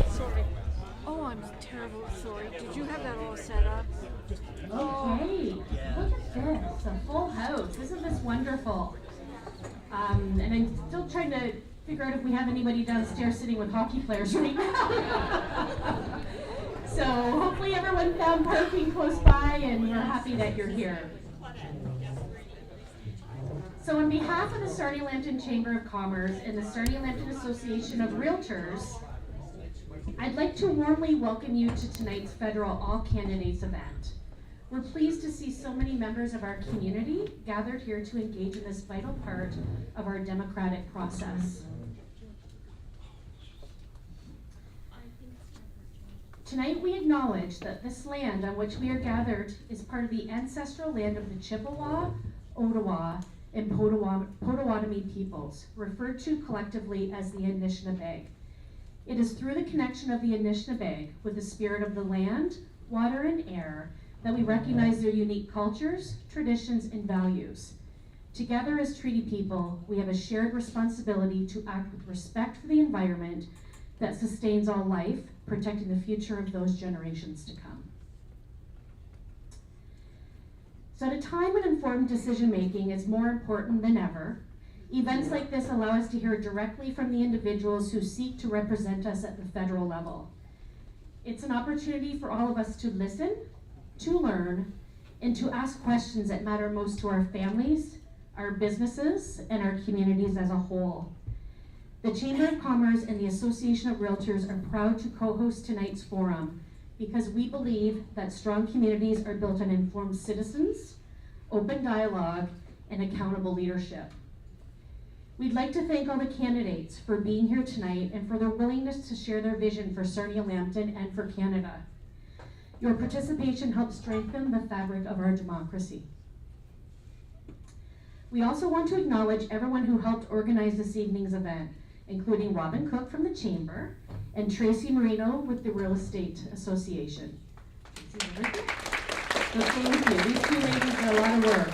Sorry. Oh, I'm terrible sorry. Did you have that all set up? Okay, look at this, a full house. Isn't this wonderful? And I'm still trying to figure out if we have anybody downstairs sitting with hockey players right now. So hopefully everyone found parking close by and we're happy that you're here. So on behalf of the Sarnia-Lambton Chamber of Commerce and the Sarnia-Lambton Association of Realtors, I'd like to warmly welcome you to tonight's Federal All Candidates event. We're pleased to see so many members of our community gathered here to engage in this vital part of our democratic process. Tonight we acknowledge that this land on which we are gathered is part of the ancestral land of the Chippewa, Ottawa, and Potawatomi peoples, referred to collectively as the Anishinaabe. It is through the connection of the Anishinaabe with the spirit of the land, water, and air that we recognize their unique cultures, traditions, and values. Together as treaty people, we have a shared responsibility to act with respect for the environment that sustains all life, protecting the future of those generations to come. So at a time when informed decision-making is more important than ever, events like this allow us to hear directly from the individuals who seek to represent us at the federal level. It's an opportunity for all of us to listen, to learn, and to ask questions that matter most to our families, our businesses, and our communities as a whole. The Chamber of Commerce and the Association of Realtors are proud to co-host tonight's forum because we believe that strong communities are built on informed citizens, open dialogue, and accountable leadership. We'd like to thank all the candidates for being here tonight and for their willingness to share their vision for Sarnia-Lambton and for Canada. Your participation helps strengthen the fabric of our democracy. We also want to acknowledge everyone who helped organize this evening's event, including Robin Cook from the Chamber and Tracy Marino with the Real Estate Association. Thank you. These two ladies did a lot of work.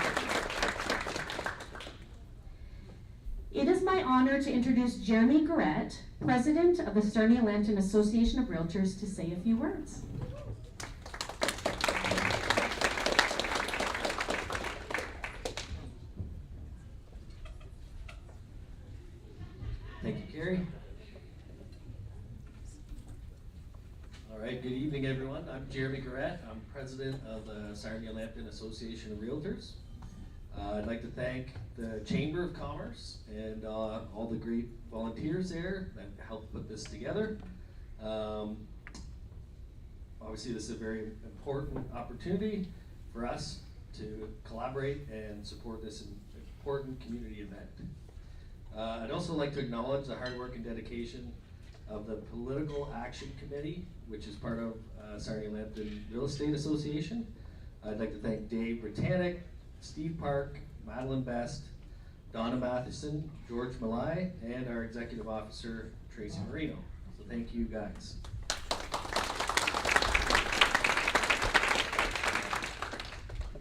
It is my honor to introduce Jeremy Everaert, President of the Sarnia-Lambton Association of Realtors, to say a few words. Thank you, Carrie. All right, good evening, everyone. I'm Jeremy Everaert. I'm president of the Sarnia-Lambton Association of Realtors. I'd like to thank the Chamber of Commerce and all the great volunteers there that helped put this together. Obviously, this is a very important opportunity for us to collaborate and support this important community event. I'd also like to acknowledge the hard work and dedication of the Political Action Committee, which is part of Sarnia-Lambton Real Estate Association. I'd like to thank Dave Britannic, Steve Park, Madeline Best, Donna Matheson, George Malai, and our executive officer, Tracy Marino. So thank you, guys.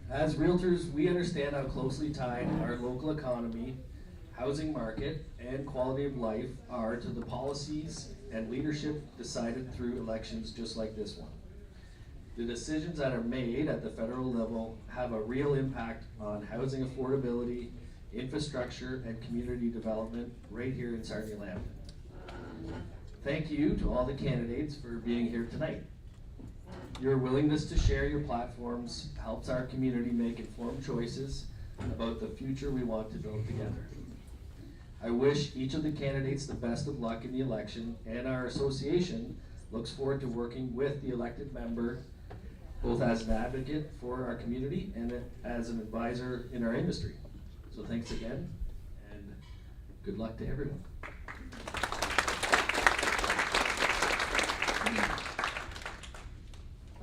As realtors, we understand how closely tied our local economy, housing market, and quality of life are to the policies and leadership decided through elections just like this one. The decisions that are made at the federal level have a real impact on housing affordability, infrastructure, and community development right here in Sarnia-Lambton. Thank you to all the candidates for being here tonight. Your willingness to share your platforms helps our community make informed choices about the future we want to build together. I wish each of the candidates the best of luck in the election, and our association looks forward to working with the elected member, both as an advocate for our community and as an advisor in our industry. So thanks again, and good luck to everyone.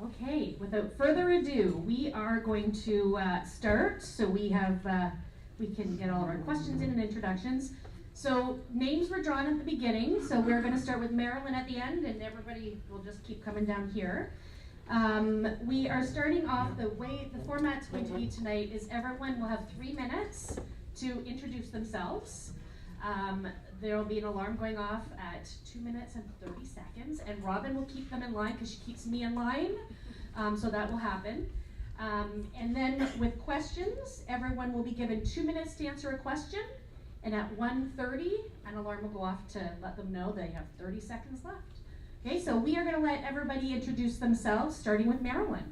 Okay, Okay, without further ado, we are going to start. So we can get all of our questions in and introductions. So names were drawn at the beginning, so we're going to start with Marilyn at the end, and everybody will just keep coming down here. We are starting off, the way the format's going to be tonight is everyone will have 3 minutes to introduce themselves. There will be an alarm going off at 2 minutes and 30 seconds, and Robin will keep them in line because she keeps me in line, so that will happen. And then with questions, everyone will be given 2 minutes to answer a question, and at 1:30, an alarm will go off to let them know they have 30 seconds left. Okay, so we are going to let everybody introduce themselves, starting with Marilyn.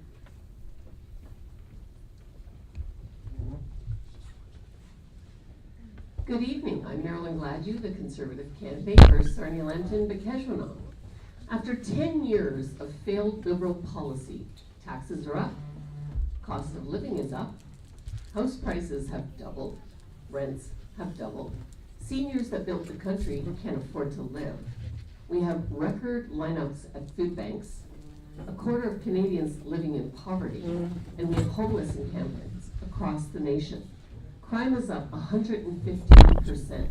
Good evening. I'm Marilyn Gladu, the Conservative candidate for Sarnia-Lambton. After 10 years of failed Liberal policy, taxes are up, cost of living is up, house prices have doubled, rents have doubled, seniors that built the country can't afford to live. We have record lineups at food banks, a quarter of Canadians living in poverty, and we have homeless encampments across the nation. Crime is up 115%.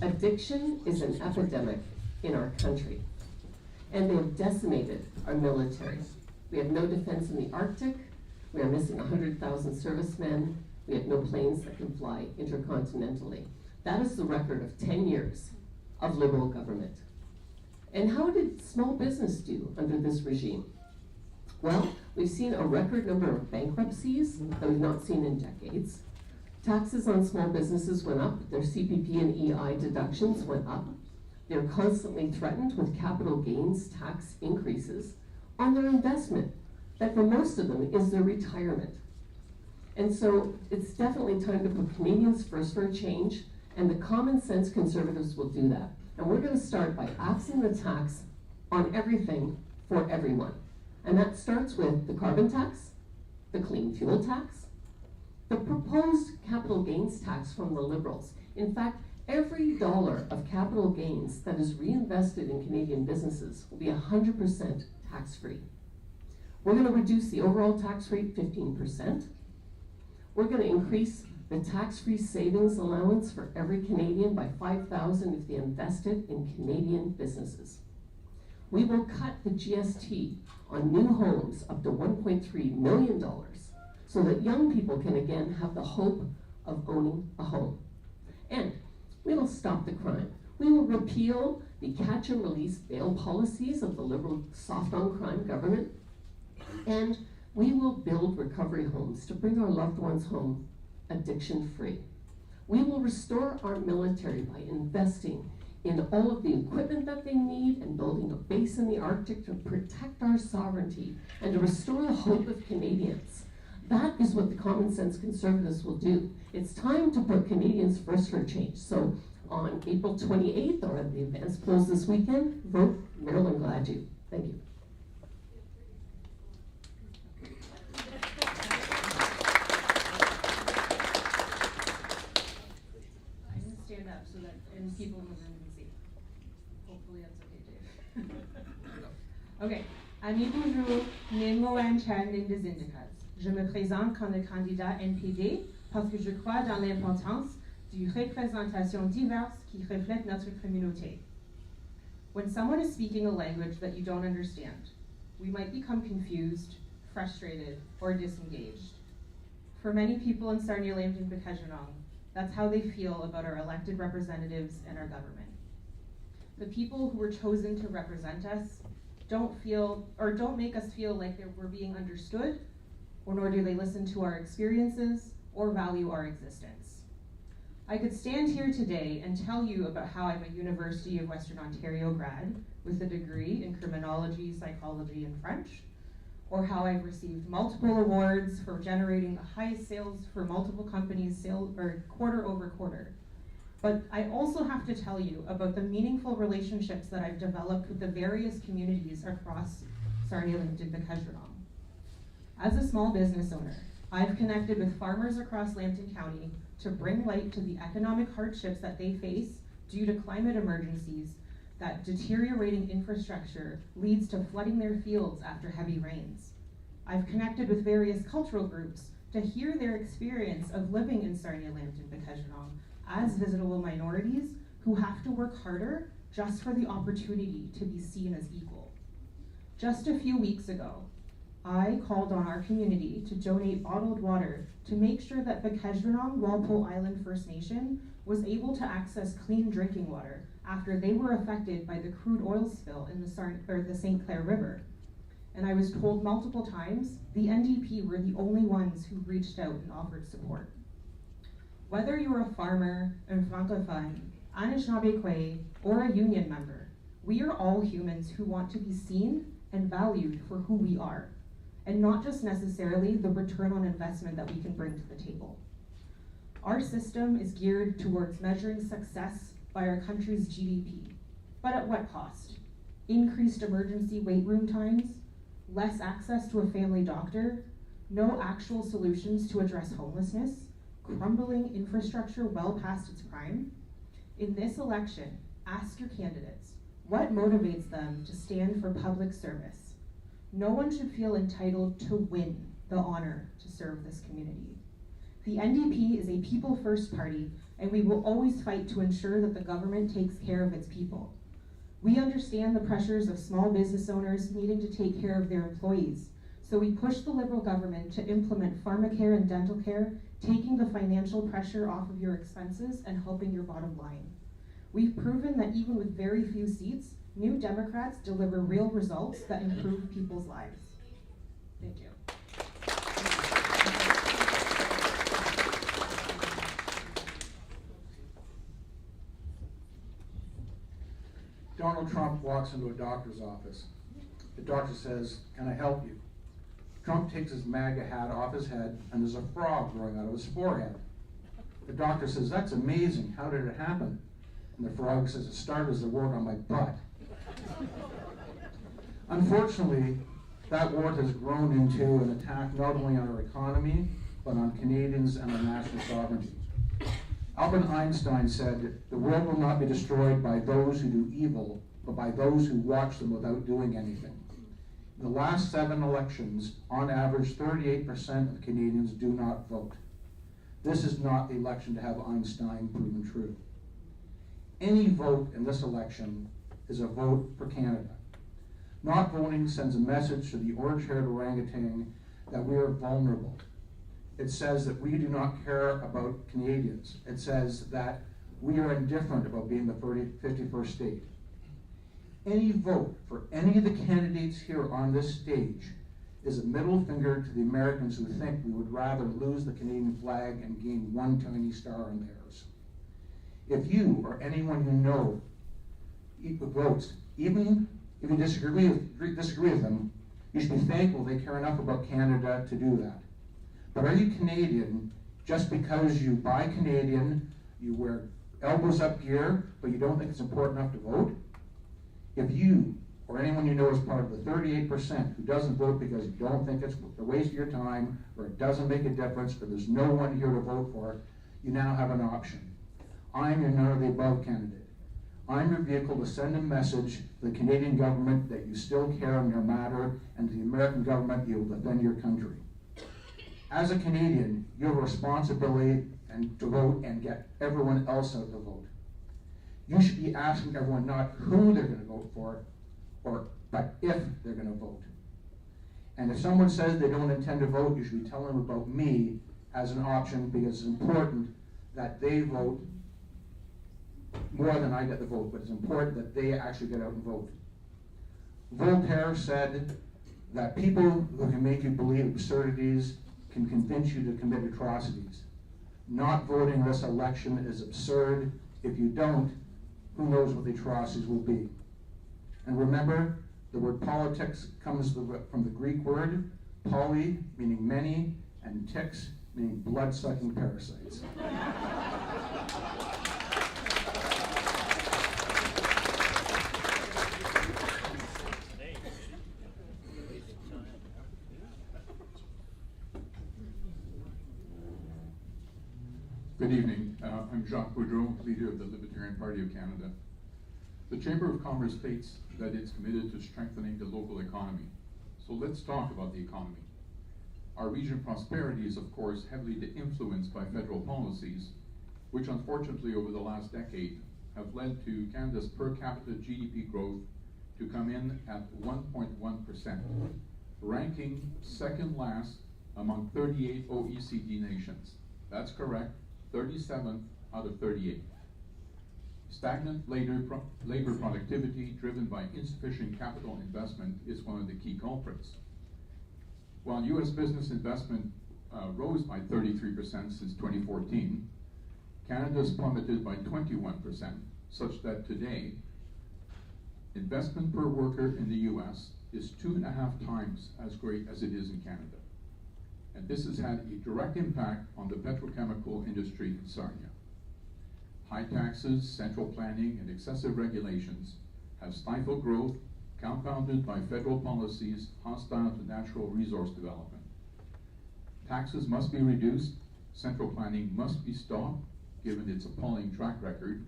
Addiction is an epidemic in our country, and they have decimated our military. We have no defense in the Arctic, we are missing 100,000 servicemen, we have no planes that can fly intercontinentally. That is the record of 10 years of Liberal government. And how did small business do under this regime? Well, we've seen a record number of bankruptcies that we've not seen in decades. Taxes on small businesses went up, their CPP and EI deductions went up. They're constantly threatened with capital gains tax increases on their investment, that for most of them is their retirement. And so it's definitely time to put Canadians first for a change, and the common sense Conservatives will do that. And we're going to start by axing the tax on everything for everyone. And that starts with the carbon tax, the clean fuel tax, the proposed capital gains tax from the Liberals. In fact, every dollar of capital gains that is reinvested in Canadian businesses will be 100% tax-free. We're going to reduce the overall tax rate 15%. We're going to increase the tax-free savings allowance for every Canadian by $5,000 if they invested in Canadian businesses. We will cut the GST on new homes up to $1.3 million so that young people can again have the hope of owning a home. And we will stop the crime. We will repeal the catch and release bail policies of the Liberal soft on crime government. And we will build recovery homes to bring our loved ones home addiction-free. We will restore our military by investing in all of the equipment that they need and building a base in the Arctic to protect our sovereignty and to restore the hope of Canadians. That is what the common sense Conservatives will do. It's time to put Canadians first for a change. So on April 28th, or at the advanced polls this weekend, vote Marilyn Gladu. Thank you. So that and people in the room can see. Hopefully that's okay, Dave. Okay. Amis, bonjour. Nemo Chan des Syndicats. Je me présente comme le candidat NPD parce que je crois dans l'importance d'une représentation diverse qui reflète notre communauté. When someone is speaking a language that you don't understand, we might become confused, frustrated, or disengaged. For many people in Sarnia-Lambton, that's how they feel about our elected representatives and our government. The people who were chosen to represent us don't make us feel like we're being understood, or nor do they listen to our experiences or value our existence. I could stand here today and tell you about how I'm a University of Western Ontario grad with a degree in criminology, psychology, and French, or how I've received multiple awards for generating the highest sales for multiple companies quarter over quarter. But I also have to tell you about the meaningful relationships that I've developed with the various communities across Sarnia-Lambton. As a small business owner, I've connected with farmers across Lambton County to bring light to the economic hardships that they face due to climate emergencies, that deteriorating infrastructure leads to flooding their fields after heavy rains. I've connected with various cultural groups to hear their experience of living in Sarnia-Lambton, Bekejanong, as visitable minorities who have to work harder just for the opportunity to be seen as equal. Just a few weeks ago, I called on our community to donate bottled water to make sure that Bekejanong Walpole Island First Nation was able to access clean drinking water after they were affected by the crude oil spill in the St. Clair River. And I was told multiple times the NDP were the only ones who reached out and offered support. Whether you're a farmer, a francophone, Anishinaabe, or a union member, we are all humans who want to be seen and valued for who we are, and not just necessarily the return on investment that we can bring to the table. Our system is geared towards measuring success by our country's GDP, but at what cost? Increased emergency wait room times, less access to a family doctor, no actual solutions to address homelessness, crumbling infrastructure well past its prime. In this election, ask your candidates, what motivates them to stand for public service? No one should feel entitled to win the honor to serve this community. The NDP is a people-first party, and we will always fight to ensure that the government takes care of its people. We understand the pressures of small business owners needing to take care of their employees, so we push the Liberal government to implement pharmacare and dental care, taking the financial pressure off of your expenses and helping your bottom line. We've proven that even with very few seats, New Democrats deliver real results that improve people's lives. Thank you. Donald Trump walks into a doctor's office. The doctor says, "Can I help you?" Trump takes his MAGA hat off his head, and there's a frog growing out of his forehead. The doctor says, "That's amazing. How did it happen?" And the frog says, "It started as a wart on my butt." Unfortunately, that wart has grown into an attack not only on our economy, but on Canadians and on national sovereignty. Albert Einstein said, "The world will not be destroyed by those who do evil, but by those who watch them without doing anything." In the last 7 elections, on average, 38% of Canadians do not vote. This is not the election to have Einstein proven true. Any vote in this election is a vote for Canada. Not voting sends a message to the orange-haired orangutan that we are vulnerable. It says that we do not care about Canadians. It says that we are indifferent about being the 51st state. Any vote for any of the candidates here on this stage is a middle finger to the Americans who think we would rather lose the Canadian flag and gain one tiny star on theirs. If you or anyone you know votes, even if you disagree with them, you should be thankful they care enough about Canada to do that. But are you Canadian just because you buy Canadian, you wear elbows up gear, but you don't think it's important enough to vote? If you or anyone you know is part of the 38% who doesn't vote because you don't think it's a waste of your time, or it doesn't make a difference, or there's no one here to vote for, you now have an option. I'm your none of the above candidate. I'm your vehicle to send a message to the Canadian government that you still care on your matter, and to the American government you will defend your country. As a Canadian, you have a responsibility to vote and get everyone else out to vote. You should be asking everyone not who they're going to vote for, but if they're going to vote. And if someone says they don't intend to vote, you should be telling them about me as an option, because it's important that they vote more than I get the vote, but it's important that they actually get out and vote. Voltaire said that people who can make you believe absurdities can convince you to commit atrocities. Not voting this election is absurd. If you don't, who knows what the atrocities will be. And remember, the word politics comes from the Greek word poly, meaning many, and ticks, meaning blood-sucking parasites. Good evening. I'm Jacques Boudreau, leader of the Libertarian Party of Canada. The Chamber of Commerce states that it's committed to strengthening the local economy. So let's talk about the economy. Our region prosperity is, of course, heavily influenced by federal policies, which unfortunately over the last decade have led to Canada's per capita GDP growth to come in at 1.1%, ranking second last among 38 OECD nations. That's correct, 37th out of 38. Stagnant labor productivity driven by insufficient capital investment is one of the key culprits. While US business investment rose by 33% since 2014, Canada's plummeted by 21%, such that today, investment per worker in the US is 2.5 times as great as it is in Canada. And this has had a direct impact on the petrochemical industry in Sarnia. High taxes, central planning, and excessive regulations have stifled growth, compounded by federal policies hostile to natural resource development. Taxes must be reduced, central planning must be stopped, given its appalling track record,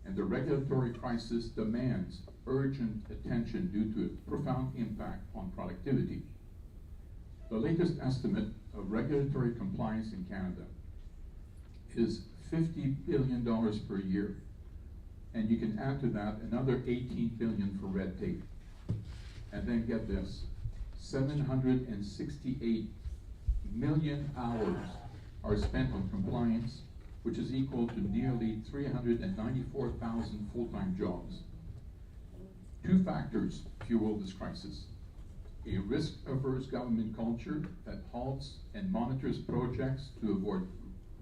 and the regulatory crisis demands urgent attention due to its profound impact on productivity. The latest estimate of regulatory compliance in Canada is $50 billion per year, and you can add to that another $18 billion for red tape. And then get this, 768 million hours are spent on compliance, which is equal to nearly 394,000 full-time jobs. Two factors fuel this crisis: a risk-averse government culture that halts and monitors projects to avoid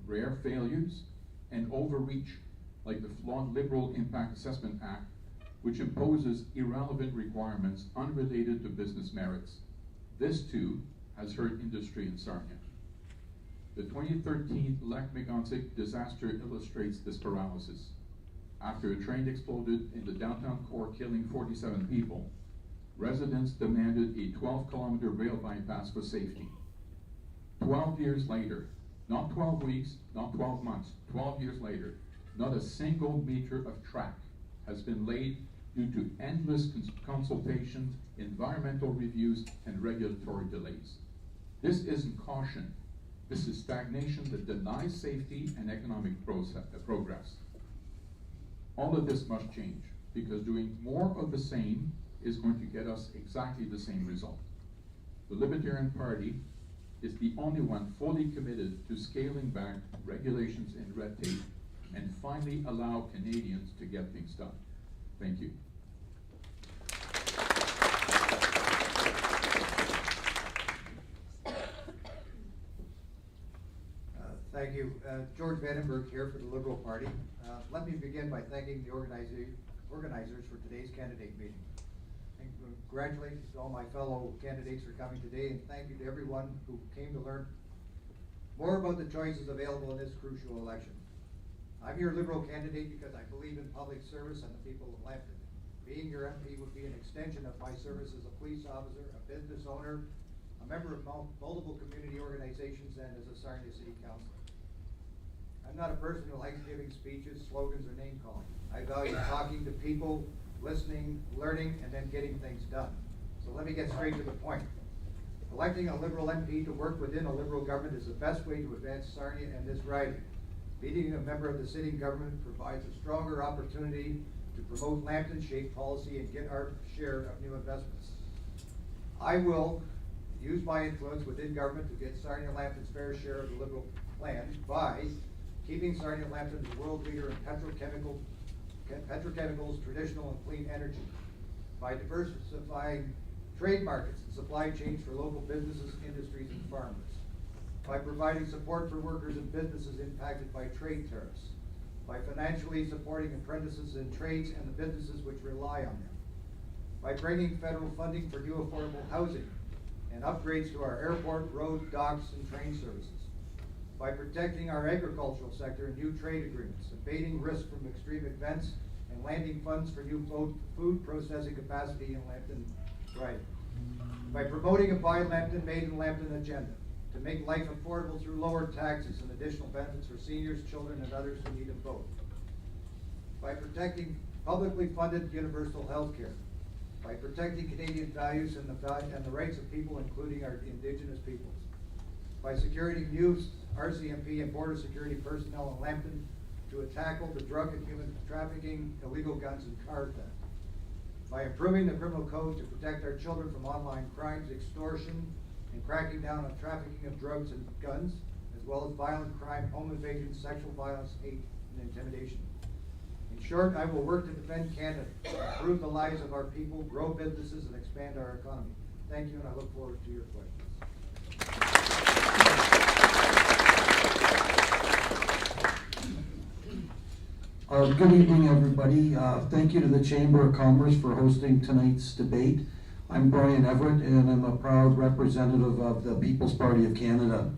rare failures, and overreach, like the flawed Liberal Impact Assessment Act, which imposes irrelevant requirements unrelated to business merits. This too has hurt industry in Sarnia. The 2013 Lac-Mégantic disaster illustrates this paralysis. After a train exploded in the downtown core, killing 47 people, residents demanded a 12-kilometer rail bypass for safety. 12 years later, not 12 weeks, not 12 months, 12 years later, not a single meter of track has been laid due to endless consultations, environmental reviews, and regulatory delays. This isn't caution. This is stagnation that denies safety and economic progress. All of this must change, because doing more of the same is going to get us exactly the same result. The Libertarian Party is the only one fully committed to scaling back regulations and red tape and finally allow Canadians to get things done. Thank you. Thank you. George Vandenberg here for the Liberal Party. Let me begin by thanking the organizers for today's candidate meeting. And congratulations to all my fellow candidates for coming today, and thank you to everyone who came to learn more about the choices available in this crucial election. I'm your Liberal candidate because I believe in public service and the people of Lambton. Being your MP would be an extension of my service as a police officer, a business owner, a member of multiple community organizations, and as a Sarnia City Councilor. I'm not a person who likes giving speeches, slogans, or name calling. I value talking to people, listening, learning, and then getting things done. So let me get straight to the point. Electing a Liberal MP to work within a Liberal government is the best way to advance Sarnia and this riding. Being a member of the sitting government provides a stronger opportunity to promote Lambton-shaped policy and get our share of new investments. I will use my influence within government to get Sarnia-Lambton's fair share of the Liberal plan by keeping Sarnia-Lambton the world leader in petrochemicals, traditional and clean energy, by diversifying trade markets and supply chains for local businesses, industries, and farmers, by providing support for workers and businesses impacted by trade tariffs, by financially supporting apprentices in trades and the businesses which rely on them, by bringing federal funding for new affordable housing and upgrades to our airport, road, docks, and train services, by protecting our agricultural sector and new trade agreements, abating risk from extreme events, and landing funds for new food processing capacity in Lambton riding, by promoting a Buy Lambton, Made in Lambton agenda to make life affordable through lower taxes and additional benefits for seniors, children, and others who need them both, by protecting publicly funded universal health care, by protecting Canadian values and the rights of people, including our Indigenous peoples, by securing new RCMP and border security personnel in Lambton to tackle the drug and human trafficking, illegal guns, and car theft. By improving the criminal code to protect our children from online crimes, extortion, and cracking down on trafficking of drugs and guns, as well as violent crime, home invasion, sexual violence, hate, and intimidation. In short, I will work to defend Canada, improve the lives of our people, grow businesses, and expand our economy. Thank you, and I look forward to your questions. Good evening, everybody. Thank you to the Chamber of Commerce for hosting tonight's debate. I'm Brian Everaert, and I'm a proud representative of the People's Party of Canada.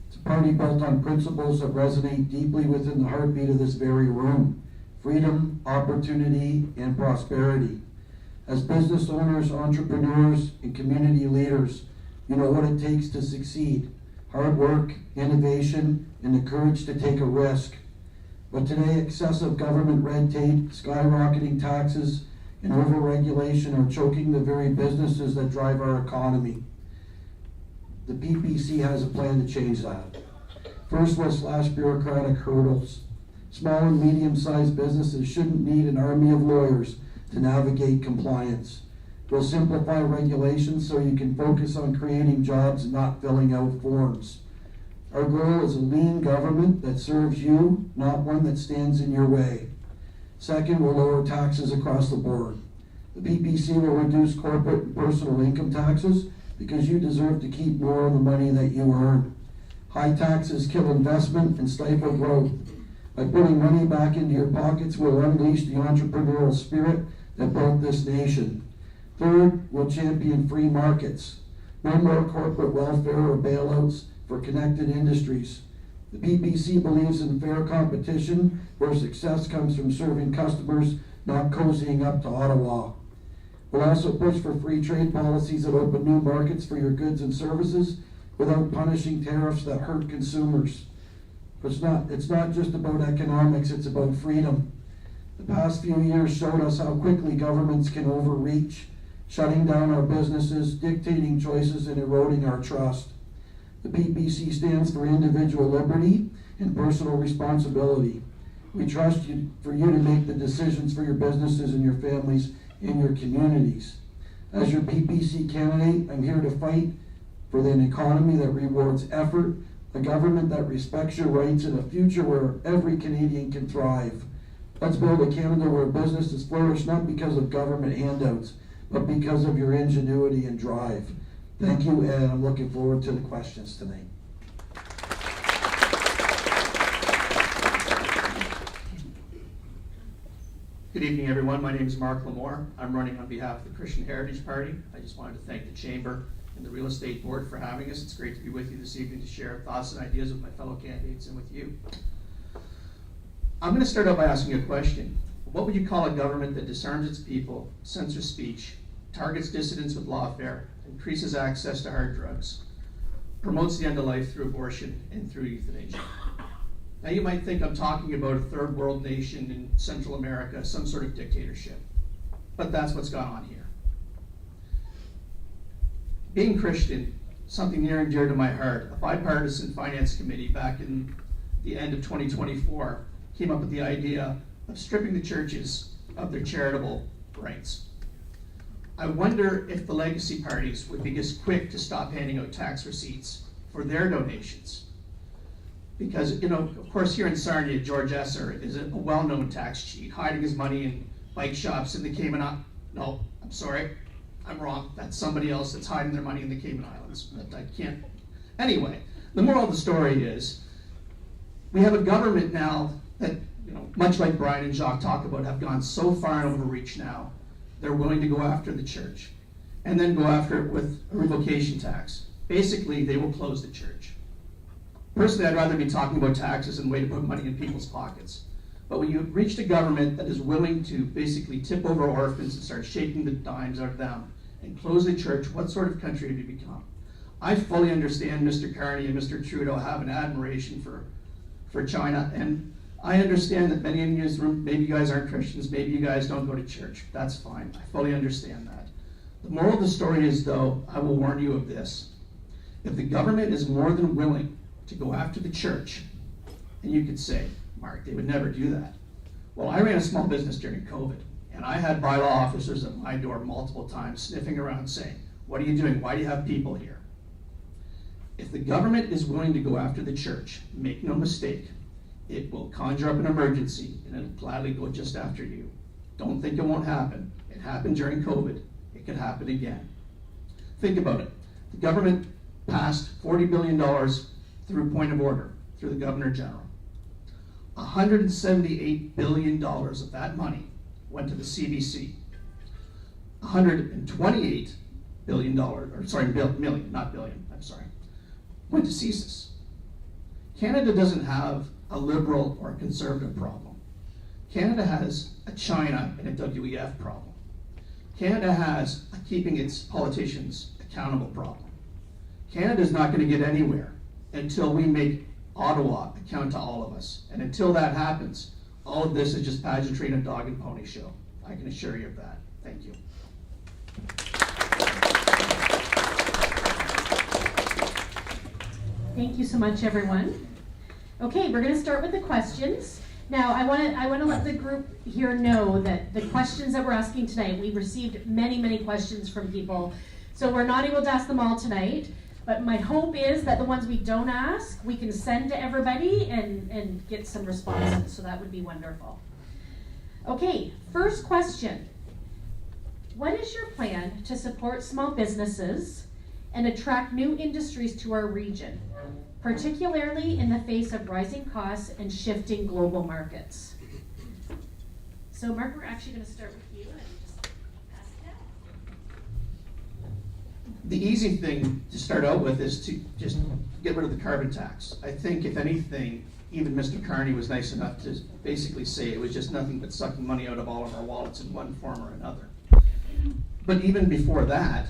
It's a party built on principles that resonate deeply within the heartbeat of this very room: freedom, opportunity, and prosperity. As business owners, entrepreneurs, and community leaders, you know what it takes to succeed: hard work, innovation, and the courage to take a risk. But today, excessive government red tape, skyrocketing taxes, and overregulation are choking the very businesses that drive our economy. The PPC has a plan to change that. First, we'll slash bureaucratic hurdles. Small and medium-sized businesses shouldn't need an army of lawyers to navigate compliance. We'll simplify regulations so you can focus on creating jobs and not filling out forms. Our goal is a lean government that serves you, not one that stands in your way. Second, we'll lower taxes across the board. The PPC will reduce corporate and personal income taxes because you deserve to keep more of the money that you earn. High taxes kill investment and stifle growth. By putting money back into your pockets, we'll unleash the entrepreneurial spirit that built this nation. Third, we'll champion free markets. No more corporate welfare or bailouts for connected industries. The PPC believes in fair competition where success comes from serving customers, not cozying up to Ottawa. We'll also push for free trade policies that open new markets for your goods and services without punishing tariffs that hurt consumers. But it's not just about economics, it's about freedom. The past few years showed us how quickly governments can overreach, shutting down our businesses, dictating choices, and eroding our trust. The PPC stands for individual liberty and personal responsibility. We trust you for you to make the decisions for your businesses and your families and your communities. As your PPC candidate, I'm here to fight for an economy that rewards effort, a government that respects your rights, and a future where every Canadian can thrive. Let's build a Canada where businesses flourish not because of government handouts, but because of your ingenuity and drive. Thank you, and I'm looking forward to the questions tonight. Good evening, everyone. My name is Mark Lamore. I'm running on behalf of the Christian Heritage Party. I just wanted to thank the Chamber and the Real Estate Board for having us. It's great to be with you this evening to share thoughts and ideas with my fellow candidates and with you. I'm going to start out by asking a question. What would you call a government that disarms its people, censors speech, targets dissidents with lawfare, increases access to hard drugs, promotes the end of life through abortion and through euthanasia? Now you might think I'm talking about a third world nation in Central America, some sort of dictatorship, but that's what's gone on here. Being Christian, something near and dear to my heart, a bipartisan finance committee back in the end of 2024 came up with the idea of stripping the churches of their charitable rights. I wonder if the legacy parties would be as quick to stop handing out tax receipts for their donations. Because, of course, here in Sarnia, George Esser is a well-known tax cheat, hiding his money in bike shops in the Cayman Islands. No, I'm sorry, I'm wrong. That's somebody else that's hiding their money in the Cayman Islands. But I can't. Anyway, the moral of the story is we have a government now that, much like Brian and Jacques talk about, have gone so far and overreach now. They're willing to go after the church and then go after it with a revocation tax. Basically, they will close the church. Personally, I'd rather be talking about taxes and way to put money in people's pockets. But when you've reached a government that is willing to basically tip over orphans and start shaking the dimes out of them and close the church, what sort of country have you become? I fully understand Mr. Carney and Mr. Trudeau have an admiration for China, and I understand that many in this room, maybe you guys aren't Christians, maybe you guys don't go to church. That's fine. I fully understand that. The moral of the story is, though, I will warn you of this. If the government is more than willing to go after the church, and you could say, Mark, they would never do that. Well, I ran a small business during COVID, and I had bylaw officers at my door multiple times sniffing around saying, what are you doing? Why do you have people here? If the government is willing to go after the church, make no mistake, it will conjure up an emergency and it'll gladly go just after you. Don't think it won't happen. It happened during COVID. It could happen again. Think about it. The government passed $40 billion through point of order, through the Governor General. $178 billion of that money went to the CBC. $128 billion, million, not billion, I'm sorry, went to CSIS. Canada doesn't have a liberal or a conservative problem. Canada has a China and a WEF problem. Canada has a keeping its politicians accountable problem. Canada's not going to get anywhere until we make Ottawa account to all of us. And until that happens, all of this is just pageantry and a dog and pony show. I can assure you of that. Thank you. Thank you so much, everyone. Okay, we're going to start with the questions. Now, I want to let the group here know that the questions that we're asking tonight, we received many questions from people, so we're not able to ask them all tonight. But my hope is that the ones we don't ask, we can send to everybody and get some responses, so that would be wonderful. Okay, first question. What is your plan to support small businesses and attract new industries to our region, particularly in the face of rising costs and shifting global markets? So Mark, we're actually going to start with you and just pass it down. The easy thing to start out with is to just get rid of the carbon tax. I think, if anything, even Mr. Carney was nice enough to basically say it was just nothing but sucking money out of all of our wallets in one form or another. But even before that,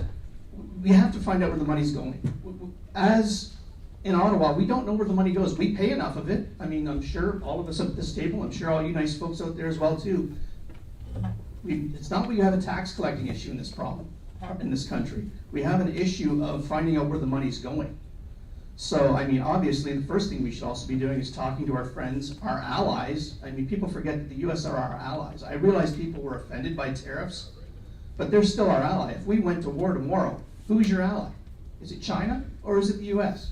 we have to find out where the money's going. As in Ottawa, we don't know where the money goes. We pay enough of it. I mean, I'm sure all of us at this table, I'm sure all you nice folks out there as well too. It's not we have a tax collecting issue in this problem, in this country. We have an issue of finding out where the money's going. So, I mean, obviously, the first thing we should also be doing is talking to our friends, our allies. I mean, people forget that the US are our allies. I realize people were offended by tariffs, but they're still our ally. If we went to war tomorrow, who's your ally? Is it China or is it the US?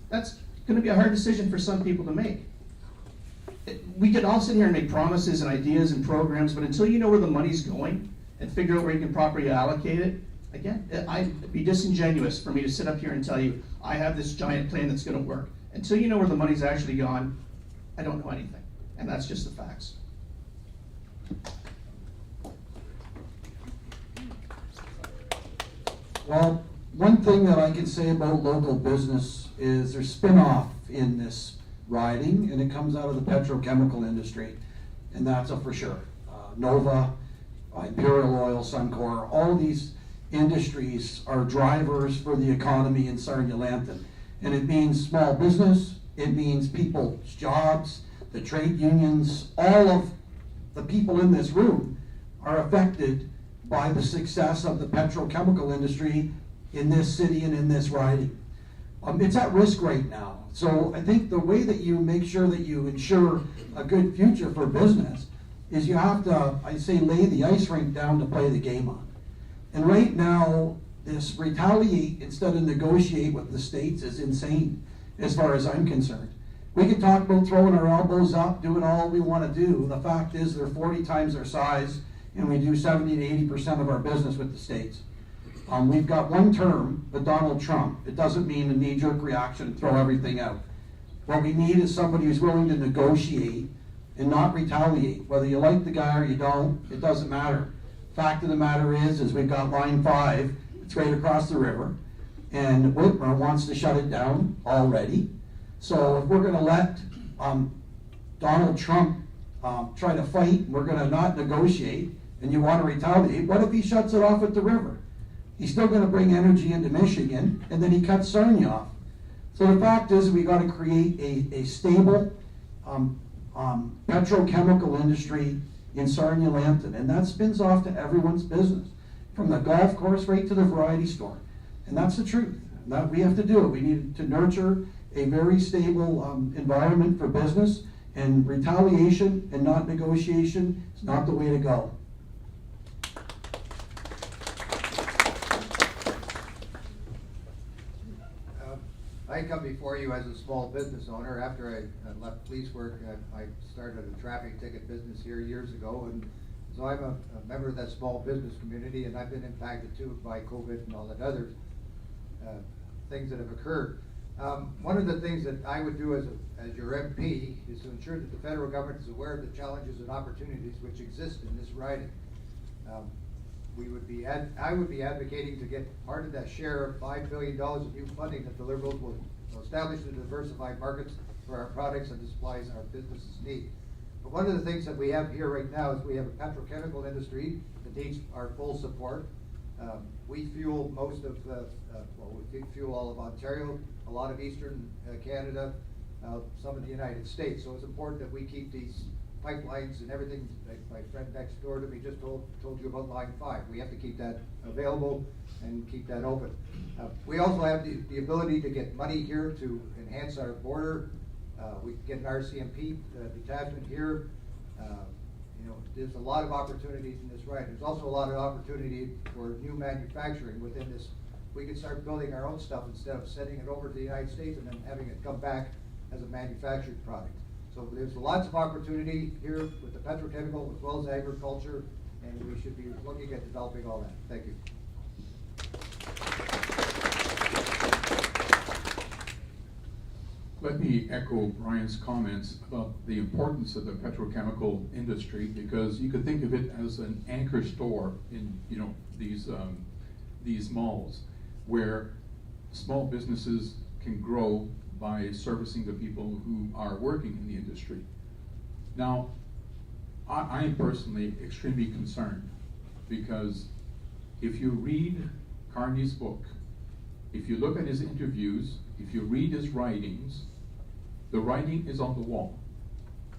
That's going to be a hard decision for some people to make. We can all sit here and make promises and ideas and programs, but until you know where the money's going and figure out where you can properly allocate it, again, it'd be disingenuous for me to sit up here and tell you, I have this giant plan that's going to work. Until you know where the money's actually gone, I don't know anything. And that's just the facts. Well, one thing that I can say about local business is there's spin-off in this riding, and it comes out of the petrochemical industry, and that's a for sure. Nova, Imperial Oil, Suncor, all these industries are drivers for the economy in Sarnia-Lambton. And it means small business, it means people's jobs, the trade unions, all of the people in this room are affected by the success of the petrochemical industry in this city and in this riding. It's at risk right now. So I think the way that you make sure that you ensure a good future for business is you have to, I say, lay the ice rink down to play the game on. And right now, this retaliate instead of negotiate with the states is insane, as far as I'm concerned. We can talk about throwing our elbows up, doing all we want to do. The fact is they're 40 times their size, and we do 70 to 80% of our business with the states. We've got one term, but Donald Trump. It doesn't mean a knee-jerk reaction and throw everything out. What we need is somebody who's willing to negotiate and not retaliate. Whether you like the guy or you don't, it doesn't matter. Fact of the matter is we've got Line 5, it's right across the river, and Whitmer wants to shut it down already. So if we're going to let Donald Trump try to fight, we're going to not negotiate, and you want to retaliate, what if he shuts it off at the river? He's still going to bring energy into Michigan, and then he cuts Sarnia off. So the fact is we got to create a stable petrochemical industry in Sarnia-Lambton, and that spins off to everyone's business, from the golf course right to the variety store. And that's the truth. We have to do it. We need to nurture a very stable environment for business, and retaliation and not negotiation is not the way to go. I come before you as a small business owner. After I left police work, I started a traffic ticket business here years ago, and so I'm a member of that small business community, and I've been impacted too by COVID and all that other things that have occurred. One of the things that I would do as your MP is to ensure that the federal government is aware of the challenges and opportunities which exist in this riding. I would be advocating to get part of that share of $5 billion of new funding that the Liberals will establish to diversify markets for our products and the supplies our businesses need. But one of the things that we have here right now is we have a petrochemical industry that needs our full support. We fuel most of, we fuel all of Ontario, a lot of Eastern Canada, some of the United States. So it's important that we keep these pipelines and everything. Like my friend next door to me just told you about Line 5. We have to keep that available and keep that open. We also have the ability to get money here to enhance our border. We can get an RCMP detachment here. There's a lot of opportunities in this ride. There's also a lot of opportunity for new manufacturing within this. We could start building our own stuff instead of sending it over to the United States and then having it come back as a manufactured product. So there's lots of opportunity here with the petrochemical as well as agriculture, and we should be looking at developing all that. Thank you. Let me echo Brian's comments about the importance of the petrochemical industry, because you could think of it as an anchor store in these malls where small businesses can grow by servicing the people who are working in the industry. Now, I am personally extremely concerned, because if you read Carney's book, if you look at his interviews, if you read his writings, the writing is on the wall.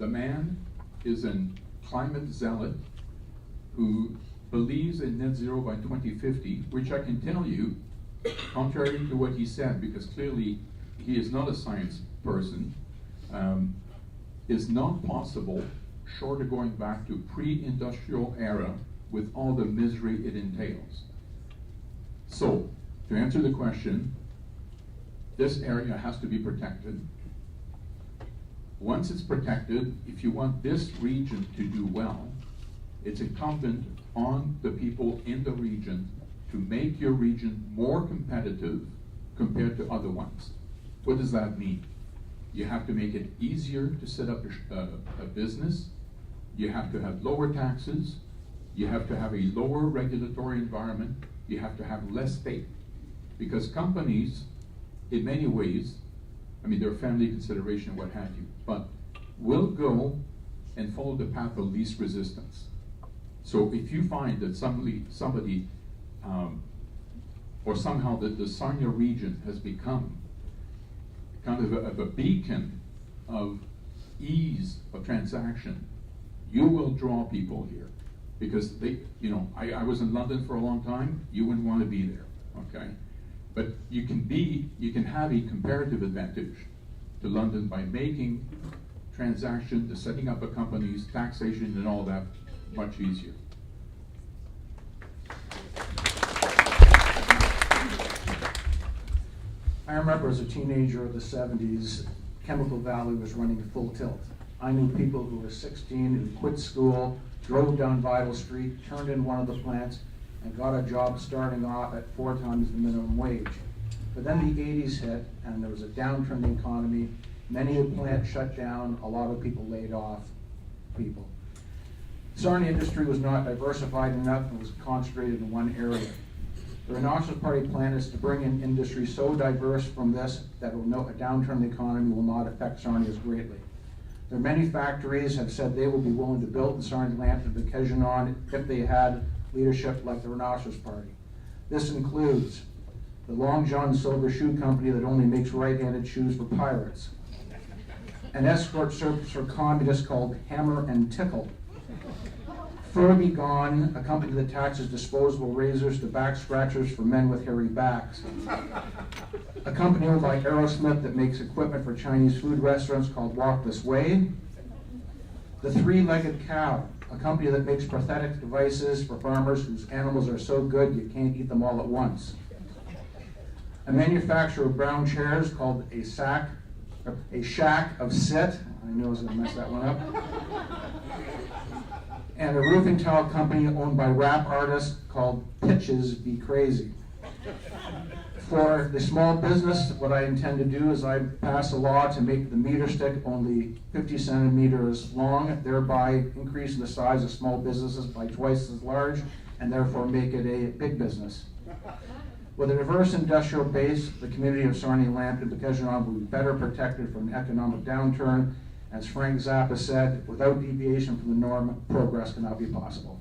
The man is a climate zealot who believes in net zero by 2050, which I can tell you, contrary to what he said, because clearly he is not a science person, is not possible short of going back to pre-industrial era with all the misery it entails. So, to answer the question, this area has to be protected. Once it's protected, if you want this region to do well, it's incumbent on the people in the region to make your region more competitive compared to other ones. What does that mean? You have to make it easier to set up a business. You have to have lower taxes. You have to have a lower regulatory environment. You have to have less state. Because companies, in many ways, I mean, they're family consideration and what have you, but will go and follow the path of least resistance. So if you find that somebody or somehow that the Sarnia region has become kind of a beacon of ease of transaction, you will draw people here. Because they, I was in London for a long time, you wouldn't want to be there, okay? But you can have a comparative advantage to London by making transaction, the setting up of companies, taxation and all that much easier. I remember as a teenager of the 70s, Chemical Valley was running full tilt. I knew people who were 16 who quit school, drove down Vital Street, turned in one of the plants, and got a job starting off at 4 times the minimum wage. But then the 80s hit, and there was a downturn in the economy. Many of the plants shut down, a lot of people laid off people. Sarnia industry was not diversified enough and was concentrated in one area. The Rhinoceros Party plan is to bring in industry so diverse from this that a downturn in the economy will not affect Sarnia as greatly. There are many factories have said they will be willing to build in Sarnia-Lambton and Bekegenon if they had leadership like the Rhinoceros Party. This includes the Long John Silver Shoe Company that only makes right-handed shoes for pirates, an escort service for communists called Hammer and Tickle, Fur Be Gone, a company that attaches disposable razors to back scratchers for men with hairy backs. A company owned by Aerosmith that makes equipment for Chinese food restaurants called Walk This Way. The Three-Legged Cow, a company that makes prosthetic devices for farmers whose animals are so good you can't eat them all at once. A manufacturer of brown chairs called a Shack of Sit. I knew I was going to mess that one up. And a roofing tile company owned by rap artists called Pitches Be Crazy. For the small business, what I intend to do is I pass a law to make the meter stick only 50 centimeters long, thereby increasing the size of small businesses by twice as large, and therefore make it a big business. With a diverse industrial base, the community of Sarnia-Lambton and Bikeshanon will be better protected from an economic downturn. As Frank Zappa said, without deviation from the norm, progress cannot be possible.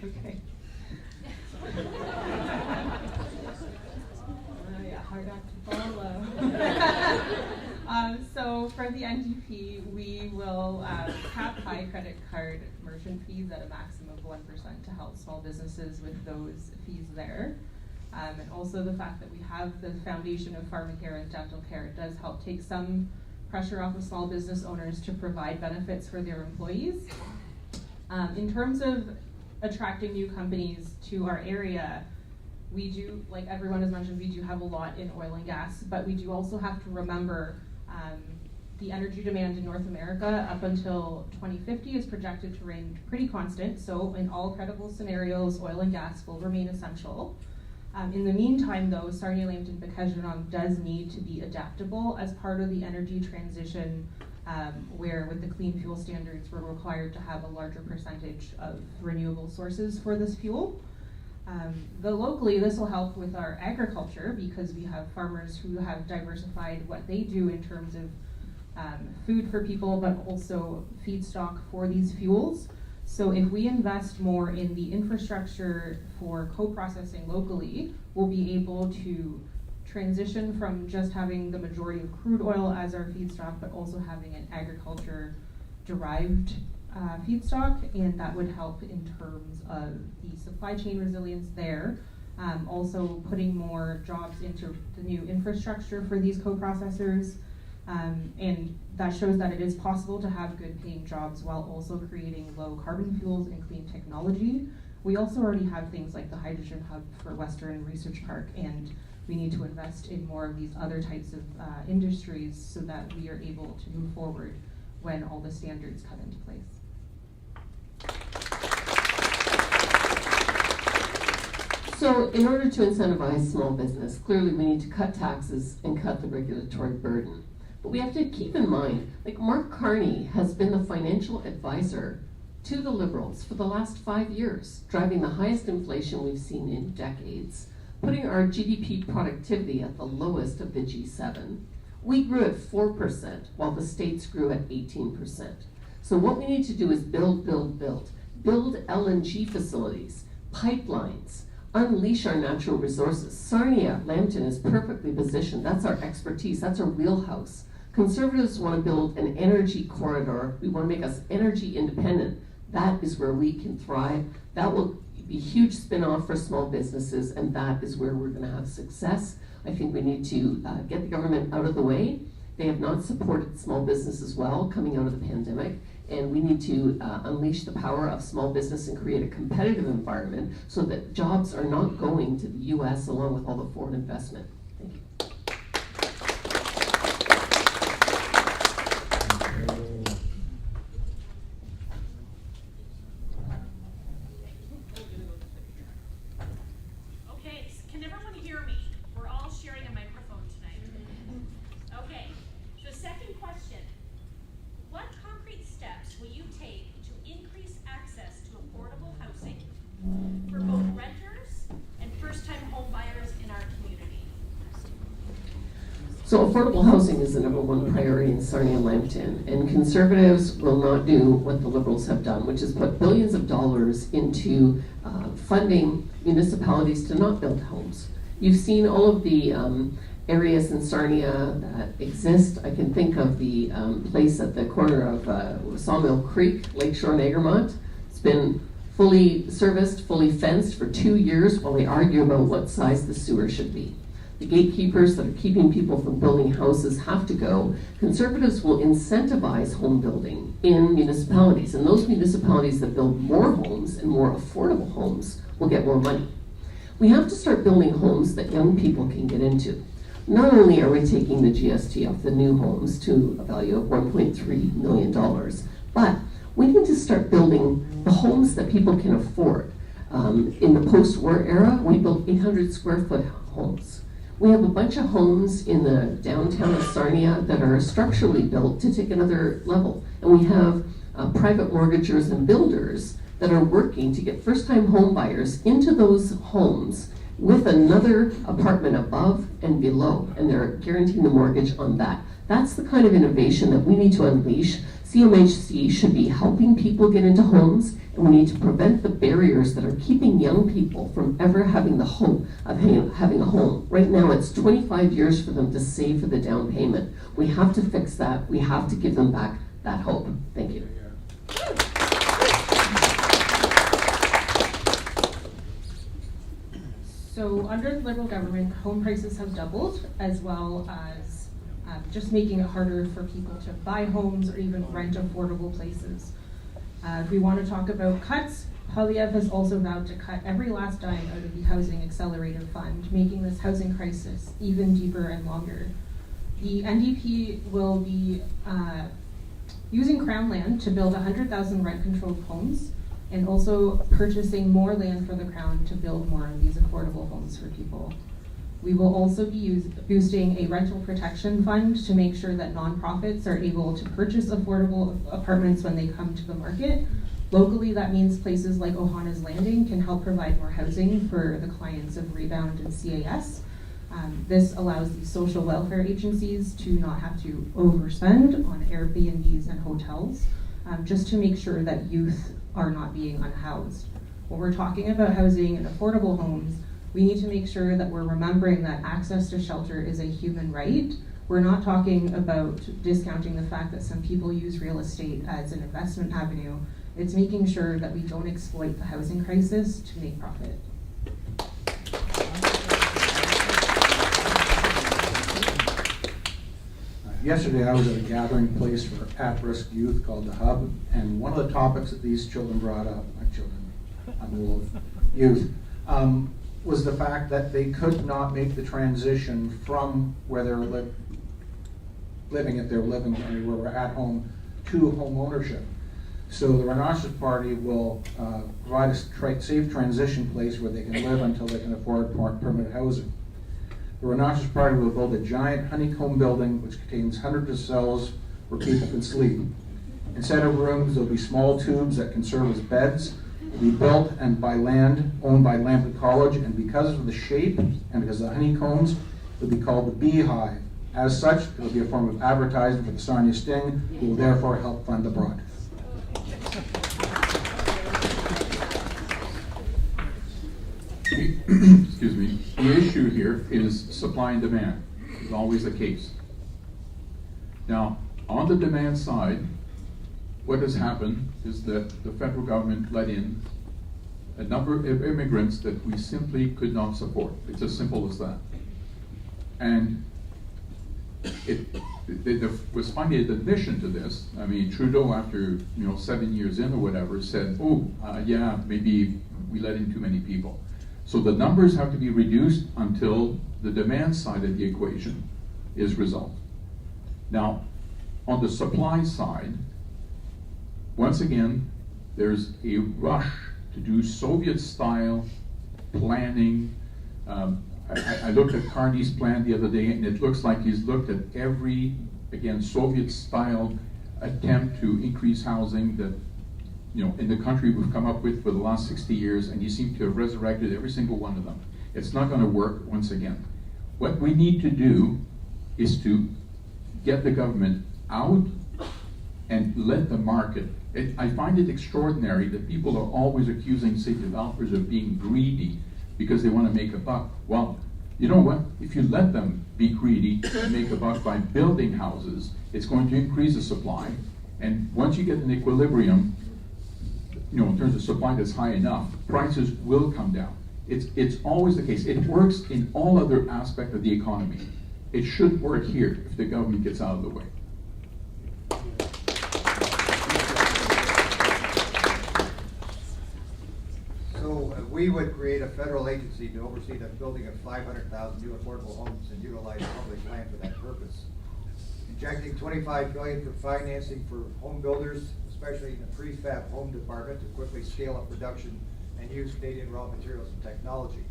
Okay. Yeah, hard act to follow. So for the NDP, we will cap high credit card merchant fees at a maximum of 1% to help small businesses with those fees there. And also the fact that we have the foundation of pharmacare and dental care does help take some pressure off of small business owners to provide benefits for their employees. In terms of attracting new companies to our area, we do, like everyone has mentioned, we do have a lot in oil and gas, but we do also have to remember the energy demand in North America up until 2050 is projected to remain pretty constant. So in all credible scenarios, oil and gas will remain essential. In the meantime though, Sarnia-Lambton Bikeshanon does need to be adaptable as part of the energy transition, where with the clean fuel standards we're required to have a larger percentage of renewable sources for this fuel. Locally, this will help with our agriculture because we have farmers who have diversified what they do in terms of food for people, but also feedstock for these fuels. So if we invest more in the infrastructure for co-processing locally, we'll be able to transition from just having the majority of crude oil as our feedstock, but also having an agriculture-derived feedstock, and that would help in terms of the supply chain resilience there. Also putting more jobs into the new infrastructure for these co-processors, and that shows that it is possible to have good paying jobs while also creating low carbon fuels and clean technology. We also already have things like the hydrogen hub for Western Research Park, and we need to invest in more of these other types of industries so that we are able to move forward when all the standards come into place. So in order to incentivize small business, clearly we need to cut taxes and cut the regulatory burden. But we have to keep in mind, like Mark Carney has been the financial advisor to the Liberals for the last 5 years, driving the highest inflation we've seen in decades, putting our GDP productivity at the lowest of the G7. We grew at 4%, while the states grew at 18%. So what we need to do is build LNG facilities, pipelines, unleash our natural resources. Sarnia-Lambton is perfectly positioned. That's our expertise. That's our wheelhouse. Conservatives want to build an energy corridor. We want to make us energy independent. That is where we can thrive. That will be a huge spin-off for small businesses, and that is where we're going to have success. I think we need to get the government out of the way. They have not supported small businesses well coming out of the pandemic, and we need to unleash the power of small business and create a competitive environment so that jobs are not going to the US along with all the foreign investment. Thank you. Okay, can everyone hear me? We're all sharing a microphone tonight. Okay, so second question. What concrete steps will you take to increase access to affordable housing for both renters and first-time home buyers in our community? So affordable housing is the #1 priority in Sarnia-Lambton, and Conservatives will not do what the Liberals have done, which is put billions of dollars into funding municipalities to not build homes. You've seen all of the areas in Sarnia that exist. I can think of the place at the corner of Sawmill Creek, Lakeshore Nagermont. It's been fully serviced, fully fenced for 2 years while they argue about what size the sewer should be. The gatekeepers that are keeping people from building houses have to go. Conservatives will incentivize home building in municipalities, and those municipalities that build more homes and more affordable homes will get more money. We have to start building homes that young people can get into. Not only are we taking the GST off the new homes to a value of $1.3 million, but we need to start building the homes that people can afford. In the post-war era, we built 800 square foot homes. We have a bunch of homes in the downtown of Sarnia that are structurally built to take another level. And we have private mortgagers and builders that are working to get first-time home buyers into those homes with another apartment above and below, and they're guaranteeing the mortgage on that. That's the kind of innovation that we need to unleash. CMHC should be helping people get into homes, and we need to prevent the barriers that are keeping young people from ever having the hope of having a home. Right now, it's 25 years for them to save for the down payment. We have to fix that. We have to give them back that hope. Thank you. So under the Liberal government, home prices have doubled, as well as just making it harder for people to buy homes or even rent affordable places. If we want to talk about cuts, Poilievre has also vowed to cut every last dime out of the Housing Accelerator Fund, making this housing crisis even deeper and longer. The NDP will be using Crown land to build 100,000 rent-controlled homes, and also purchasing more land for the Crown to build more of these affordable homes for people. We will also be boosting a rental protection fund to make sure that nonprofits are able to purchase affordable apartments when they come to the market. Locally, that means places like Ohana's Landing can help provide more housing for the clients of Rebound and CAS. This allows these social welfare agencies to not have to overspend on Airbnbs and hotels, just to make sure that youth are not being unhoused. When we're talking about housing and affordable homes, we need to make sure that we're remembering that access to shelter is a human right. We're not talking about discounting the fact that some people use real estate as an investment avenue. It's making sure that we don't exploit the housing crisis to make profit. Yesterday I was at a gathering place for at-risk youth called the Hub, and one of the topics that these children brought up, not children, I'm old, youth, was the fact that they could not make the transition from where they're living, if they're living where we're at home, to home ownership. So the Rhinoceros Party will provide a safe transition place where they can live until they can afford permanent housing. The Rhinoceros Party will build a giant honeycomb building which contains hundreds of cells where people can sleep. Instead of rooms, there'll be small tubes that can serve as beds. It'll be built and by land owned by Lambton College, and because of the shape and because of the honeycombs, it'll be called the Beehive. As such, it'll be a form of advertising for the Sarnia Sting, who will therefore help fund the broad. Excuse me. The issue here is supply and demand. It's always the case. Now, on the demand side, what has happened is that the federal government let in a number of immigrants that we simply could not support. It's as simple as that. And there was finally an admission to this. I mean, Trudeau, after 7 years in or whatever, said, yeah, maybe we let in too many people. So the numbers have to be reduced until the demand side of the equation is resolved. Now, on the supply side, once again, there's a rush to do Soviet-style planning. I looked at Carney's plan the other day, and it looks like he's looked at every, again, Soviet-style attempt to increase housing that in the country we've come up with for the last 60 years, and you seem to have resurrected every single one of them. It's not going to work once again. What we need to do is to get the government out and let the market. I find it extraordinary that people are always accusing, say, developers of being greedy because they want to make a buck. Well, You know what? If you let them be greedy and make a buck by building houses, it's going to increase the supply. And once you get an equilibrium, you know, in terms of supply that's high enough, prices will come down. It's always the case. It works in all other aspects of the economy. It should work here if the government gets out of the way. So we would create a federal agency to oversee the building of 500,000 new affordable homes and utilize public land for that purpose. Injecting $25 billion for financing for home builders, especially in the prefab home department, to quickly scale up production and use Canadian raw materials and technology.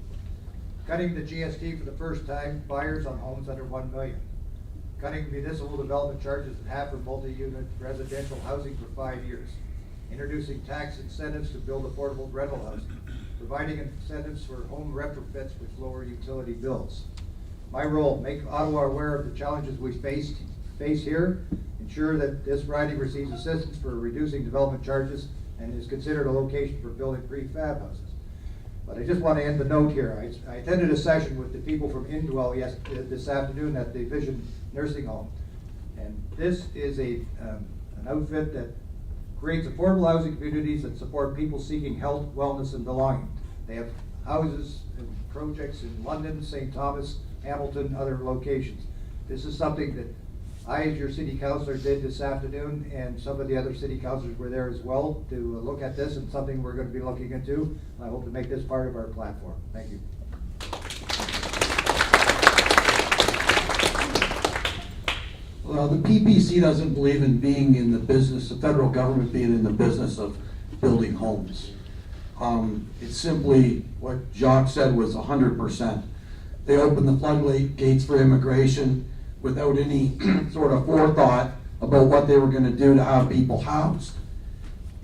Cutting the GST for the first time, buyers on homes under $1 million. Cutting municipal development charges in half for multi-unit residential housing for 5 years. Introducing tax incentives to build affordable rental housing. Providing incentives for home retrofits which lower utility bills. My role, make Ottawa aware of the challenges we face here, ensure that this riding receives assistance for reducing development charges and is considered a location for building prefab houses. But I just want to end the note here. I attended a session with the people from Indwell this afternoon at the Vision Nursing Home. And this is an outfit that creates affordable housing communities that support people seeking health, wellness, and belonging. They have houses and projects in London, St. Thomas, Hamilton, other locations. This is something that I, as your city councillor, did this afternoon, and some of the other city councillors were there as well to look at this, and something we're going to be looking into. I hope to make this part of our platform. Thank you. Well, the PPC doesn't believe in being in the business, the federal government being in the business of building homes. It's simply what Jacques said was 100%. They opened the floodgates for immigration without any sort of forethought about what they were going to do to have people housed.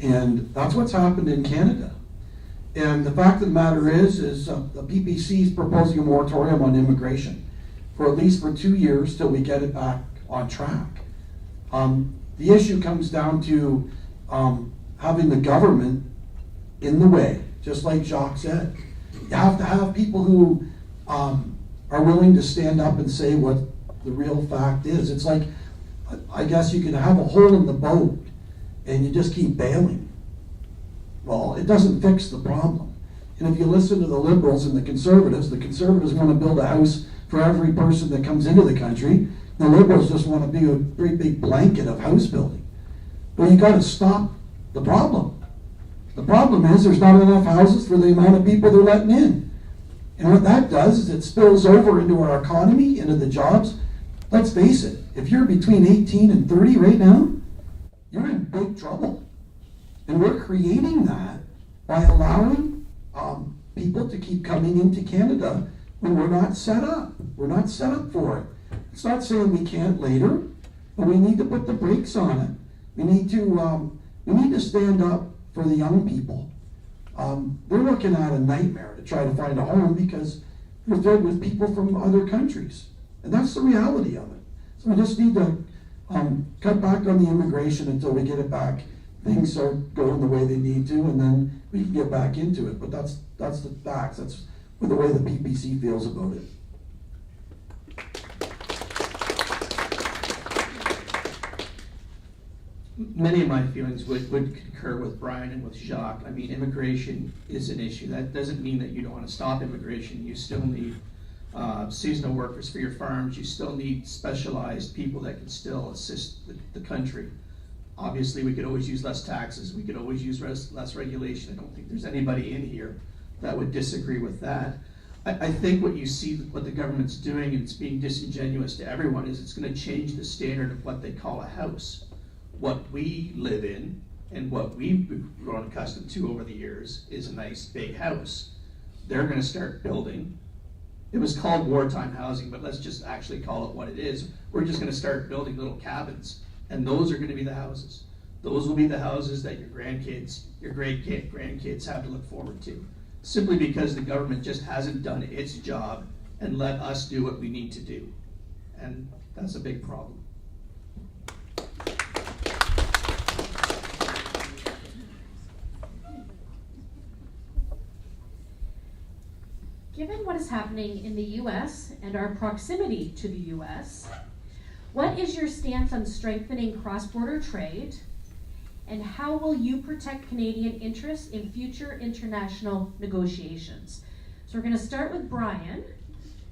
And that's what's happened in Canada. And the fact of the matter is the PPC is proposing a moratorium on immigration for at least for 2 years till we get it back on track. The issue comes down to having the government in the way, just like Jacques said. You have to have people who are willing to stand up and say what the real fact is. It's like, I guess you can have a hole in the boat and you just keep bailing. Well, it doesn't fix the problem. And if you listen to the Liberals and the Conservatives want to build a house for every person that comes into the country. The Liberals just want to be a great big blanket of house building. Well, you got to stop the problem. The problem is there's not enough houses for the amount of people they're letting in. And what that does is it spills over into our economy, into the jobs. Let's face it, if you're between 18 and 30 right now, you're in big trouble. And we're creating that by allowing people to keep coming into Canada when we're not set up. We're not set up for it. It's not saying we can't later, but we need to put the brakes on it. We need to stand up for the young people. They're looking at a nightmare to try to find a home because they're filled with people from other countries. And that's the reality of it. So we just need to cut back on the immigration until we get it back. Things start going the way they need to, and then we can get back into it. But that's the facts. That's the way the PPC feels about it. Many of my feelings would concur with Brian and with Jacques. I mean, immigration is an issue. That doesn't mean that you don't want to stop immigration. You still need seasonal workers for your farms. You still need specialized people that can still assist the country. Obviously, we could always use less taxes. We could always use less regulation. I don't think there's anybody in here that would disagree with that. I think what you see, what the government's doing, and it's being disingenuous to everyone, is it's going to change the standard of what they call a house. What we live in and what we've grown accustomed to over the years is a nice big house. They're going to start building. It was called wartime housing, but let's just actually call it what it is. We're just going to start building little cabins, and those are going to be the houses. Those will be the houses that your grandkids, your great-grandkids have to look forward to, simply because the government just hasn't done its job and let us do what we need to do. And that's a big problem. Given what is happening in the US and our proximity to the US, what is your stance on strengthening cross-border trade, and how will you protect Canadian interests in future international negotiations? So we're going to start with Brian,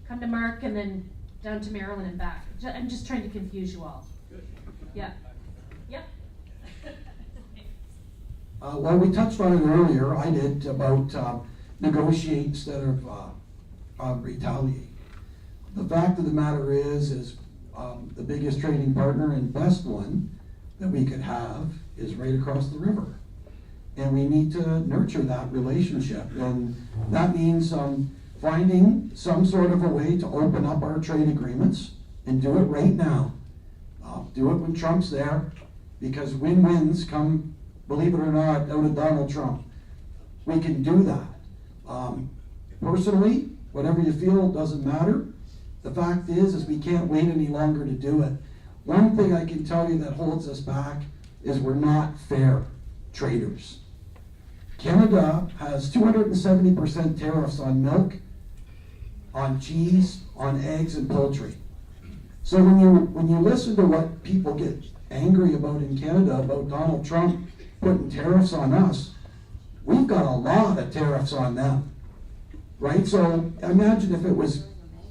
come to Mark, and then down to Marilyn and back. I'm just trying to confuse you all. Yeah. Yep. Well, we touched on it earlier, I did, about negotiate instead of retaliate. The fact of the matter is the biggest trading partner and best one that we could have is right across the river. And we need to nurture that relationship. And that means finding some sort of a way to open up our trade agreements and do it right now. Do it when Trump's there, because win-wins come, believe it or not, out of Donald Trump. We can do that. Personally, whatever you feel doesn't matter. The fact is we can't wait any longer to do it. One thing I can tell you that holds us back is we're not fair traders. Canada has 270% tariffs on milk, on cheese, on eggs, and poultry. So when you listen to what people get angry about in Canada about Donald Trump putting tariffs on us, we've got a lot of tariffs on them, right? So imagine if it was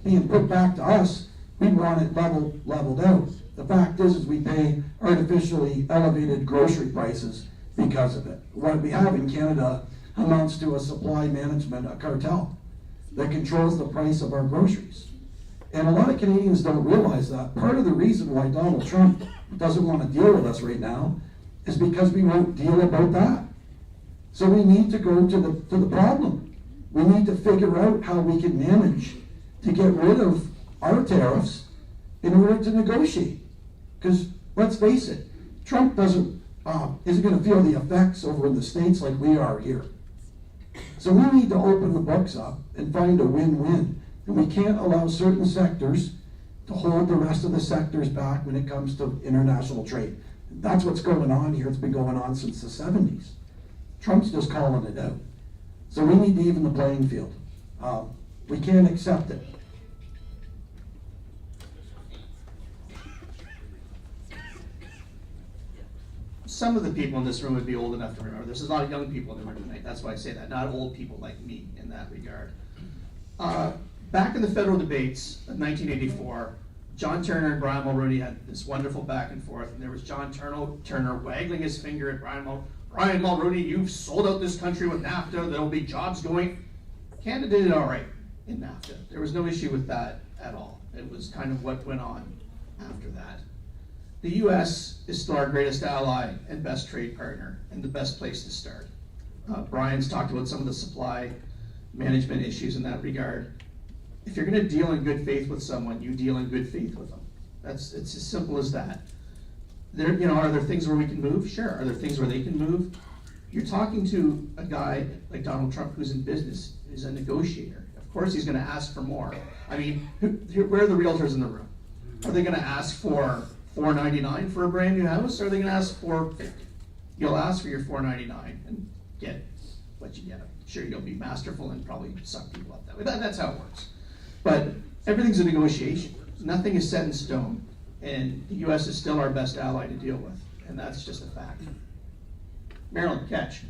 being put back to us, we'd want it leveled out. The fact is we pay artificially elevated grocery prices because of it. What we have in Canada amounts to a supply management, a cartel that controls the price of our groceries. And a lot of Canadians don't realize that. Part of the reason why Donald Trump doesn't want to deal with us right now is because we won't deal about that. So we need to go to the problem. We need to figure out how we can manage to get rid of our tariffs in order to negotiate. Because let's face it, Trump isn't going to feel the effects over in the States like we are here. So we need to open the books up and find a win-win. And we can't allow certain sectors to hold the rest of the sectors back when it comes to international trade. That's what's going on here. It's been going on since the 70s. Trump's just calling it out. So we need to even the playing field. We can't accept it. Some of the people in this room would be old enough to remember. There's a lot of young people in the room tonight. That's why I say that. Not old people like me in that regard. Back in the federal debates of 1984, John Turner and Brian Mulroney had this wonderful back and forth, and there was John Turner waggling his finger at Brian Mulroney, you've sold out this country with NAFTA, there'll be jobs going. Canada did all right in NAFTA. There was no issue with that at all. It was kind of what went on after that. The US is still our greatest ally and best trade partner, and the best place to start. Brian's talked about some of the supply management issues in that regard. If you're going to deal in good faith with someone, you deal in good faith with them. It's as simple as that. Are there things where we can move? Sure. Are there things where they can move? You're talking to a guy like Donald Trump who's in business, who's a negotiator. Of course he's going to ask for more. I mean, where are the realtors in the room? Are they going to ask for $499 for a brand new house, or are they going to ask for $450? You'll ask for your $499 and get what you get. Sure, you'll be masterful and probably suck people up that way. That's how it works. But everything's a negotiation. Nothing is set in stone. And the U.S. is still our best ally to deal with. And that's just a fact. Marilyn, catch.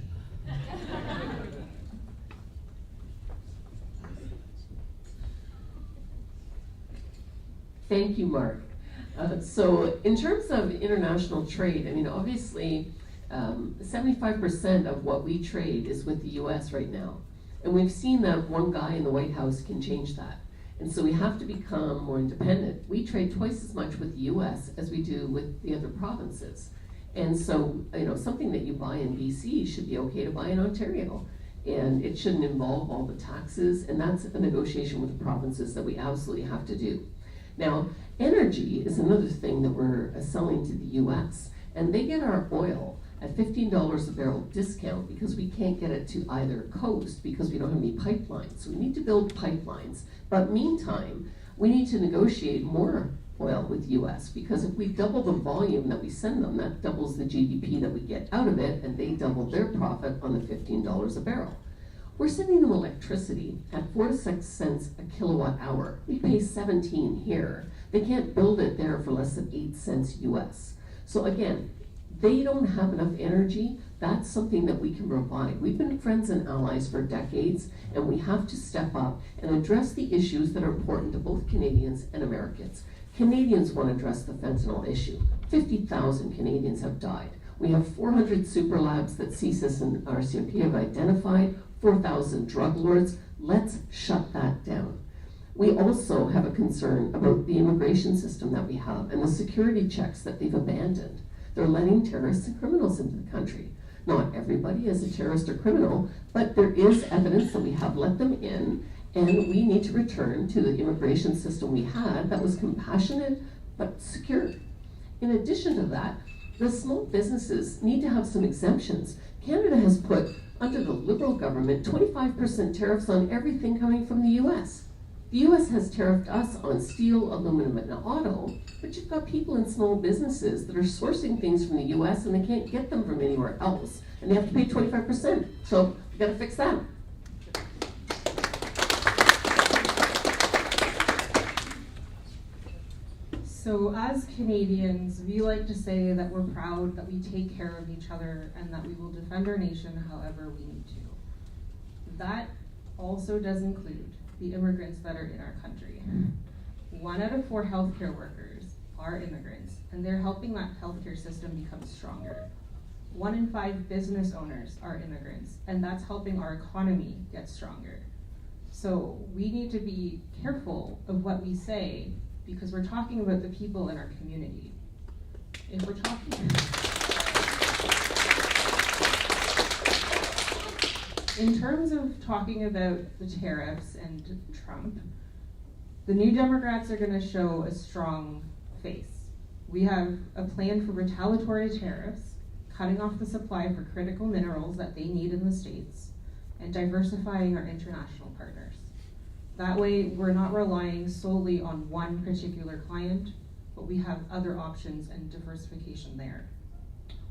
Thank you, Mark. So in terms of international trade, I mean, obviously, 75% of what we trade is with the U.S. right now. And we've seen that one guy in the White House can change that. And so we have to become more independent. We trade twice as much with the U.S. as we do with the other provinces. And so, something that you buy in BC should be okay to buy in Ontario. And it shouldn't involve all the taxes. And that's a negotiation with the provinces that we absolutely have to do. Now, energy is another thing that we're selling to the U.S. And they get our oil at $15 a barrel discount because we can't get it to either coast because we don't have any pipelines. So we need to build pipelines. But meantime, we need to negotiate more oil with U.S. because if we double the volume that we send them, that doubles the GDP that we get out of it, and they double their profit on the $15 a barrel. We're sending them electricity at 4 to 6 cents a kilowatt hour. We pay 17 here. They can't build it there for less than 8 cents US. So again, they don't have enough energy. That's something that we can provide. We've been friends and allies for decades, and we have to step up and address the issues that are important to both Canadians and Americans. Canadians want to address the fentanyl issue. 50,000 Canadians have died. We have 400 super labs that CSIS and RCMP have identified, 4,000 drug lords. Let's shut that down. We also have a concern about the immigration system that we have and the security checks that they've abandoned. They're letting terrorists and criminals into the country. Not everybody is a terrorist or criminal, but there is evidence that we have let them in, and we need to return to the immigration system we had that was compassionate but secure. In addition to that, the small businesses need to have some exemptions. Canada has put, under the Liberal government, 25% tariffs on everything coming from the US. The US has tariffed us on steel, aluminum, and auto, but you've got people in small businesses that are sourcing things from the US and they can't get them from anywhere else, and they have to pay 25%. So we gotta fix that. So as Canadians, we like to say that we're proud that we take care of each other and that we will defend our nation however we need to. That also does include the immigrants that are in our country. 1 out of 4 healthcare workers are immigrants, and they're helping that healthcare system become stronger. 1 in 5 business owners are immigrants, and that's helping our economy get stronger. So we need to be careful of what we say, because we're talking about the people in our community. If we're talking... In terms of talking about the tariffs and Trump, the New Democrats are going to show a strong face. We have a plan for retaliatory tariffs, cutting off the supply for critical minerals that they need in the States, and diversifying our international partners. That way, we're not relying solely on one particular client, but we have other options and diversification there.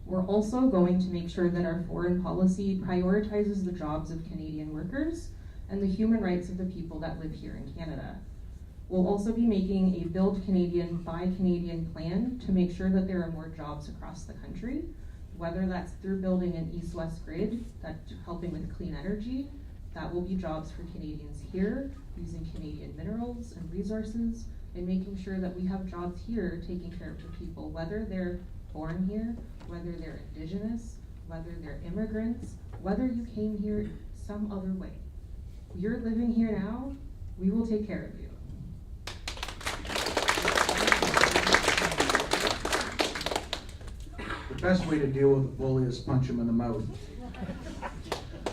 We're also going to make sure that our foreign policy prioritizes the jobs of Canadian workers and the human rights of the people that live here in Canada. We'll also be making a Build Canadian, Buy Canadian plan to make sure that there are more jobs across the country, whether that's through building an east-west grid that's helping with clean energy. That will be jobs for Canadians here, using Canadian minerals and resources, and making sure that we have jobs here taking care of the people, whether they're born here, whether they're Indigenous, whether they're immigrants, whether you came here some other way. You're living here now, we will take care of you. The best way to deal with a bully is punch him in the mouth.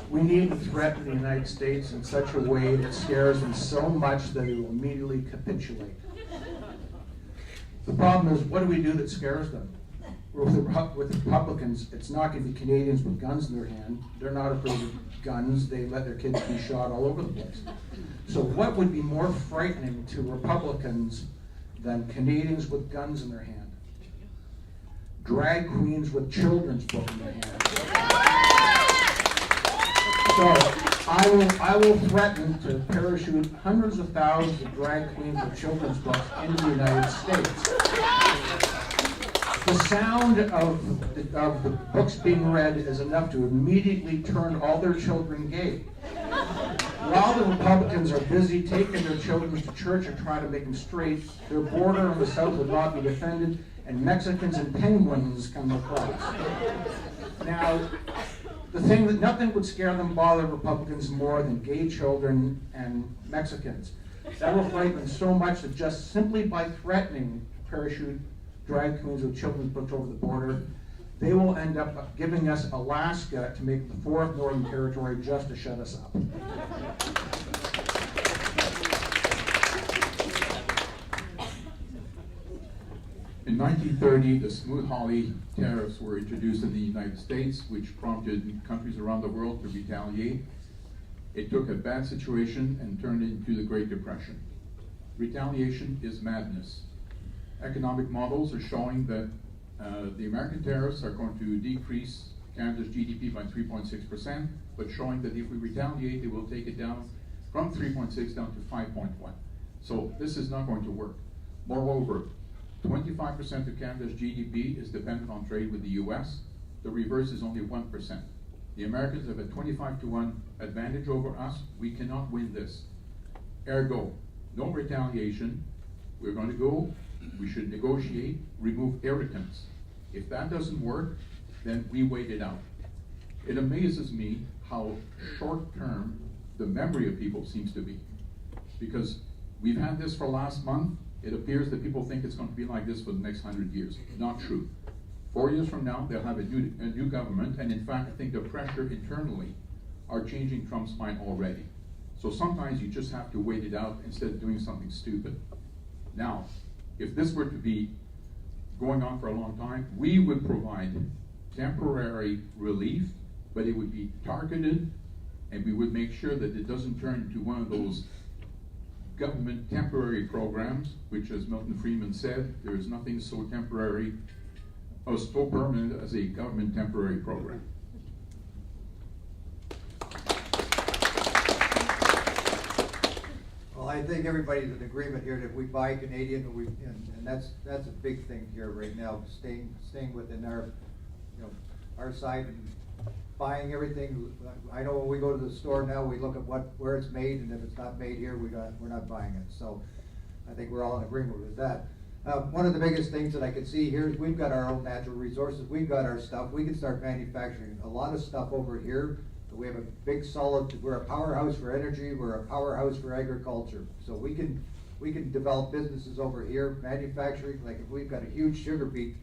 We need to threaten the United States in such a way that scares them so much that it will immediately capitulate. The problem is, what do we do that scares them? With Republicans, it's not going to be Canadians with guns in their hand. They're not afraid of guns. They let their kids be shot all over the place. So what would be more frightening to Republicans than Canadians with guns in their hand? Drag queens with children's books in their hand. So I will threaten to parachute hundreds of thousands of drag queens with children's books into the United States. The sound of the books being read is enough to immediately turn all their children gay. While the Republicans are busy taking their children to church and trying to make them straight, their border on the south will not be defended, and Mexicans and penguins come across. Now, the thing that nothing would scare them, bother Republicans more than gay children and Mexicans. That will frighten them so much that just simply by threatening to parachute drag queens with children's books over the border, they will end up giving us Alaska to make the 4th Northern Territory just to shut us up. In 1930, the Smoot-Hawley tariffs were introduced in the United States, which prompted countries around the world to retaliate. It took a bad situation and turned it into the Great Depression. Retaliation is madness. Economic models are showing that the American tariffs are going to decrease Canada's GDP by 3.6%, but showing that if we retaliate, they will take it down from 3.6 down to 5.1. So this is not going to work. Moreover, 25% of Canada's GDP is dependent on trade with the US. The reverse is only 1%. The Americans have a 25-to-1 advantage over us. We cannot win this. Ergo, no retaliation. We're going to go, we should negotiate, remove irritants. If that doesn't work, then we wait it out. It amazes me how short-term the memory of people seems to be. Because we've had this for last month, it appears that people think it's going to be like this for the next 100 years. Not true. 4 years from now, they'll have a new government, and in fact, I think the pressure internally are changing Trump's mind already. So sometimes you just have to wait it out instead of doing something stupid. Now, if this were to be going on for a long time, we would provide temporary relief, but it would be targeted, and we would make sure that it doesn't turn into one of those government temporary programs, which, as Milton Friedman said, there is nothing so temporary or so permanent as a government temporary program. Well, I think everybody's in agreement here that we buy Canadian, and that's a big thing here right now, staying within our, our side and buying everything. I know when we go to the store now, we look at where it's made, and if it's not made here, we're not buying it. So I think we're all in agreement with that. One of the biggest things that I can see here is we've got our own natural resources. We've got our stuff. We can start manufacturing a lot of stuff over here. We have a big solid, we're a powerhouse for energy, we're a powerhouse for agriculture. So we can develop businesses over here, manufacturing, like if we've got a huge sugar beet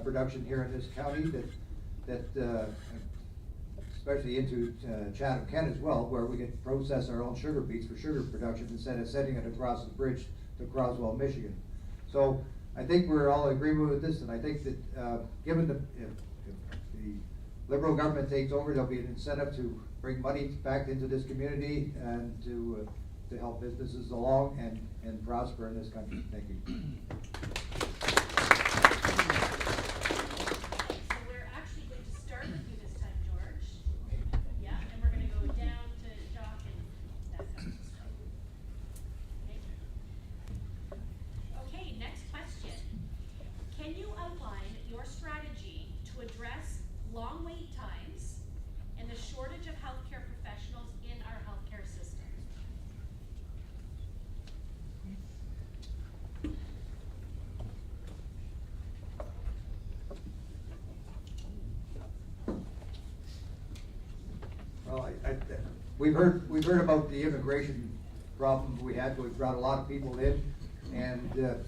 production here in this county that especially into Chatham, Kent as well, where we can process our own sugar beets for sugar production instead of sending it across the bridge to Croswell, Michigan. So I think we're all in agreement with this, and I think that given if the Liberal government takes over, there'll be an incentive to bring money back into this community and to help businesses along and prosper in this country. Thank you. So we're actually going to start with you this time, George. Yeah, and we're going to go down to Jacques and that kind of stuff. Okay, next question. Can you outline your strategy to address long wait times and the shortage of healthcare professionals in our healthcare system? Well, we've heard about the immigration problems we had. We've brought a lot of people in, and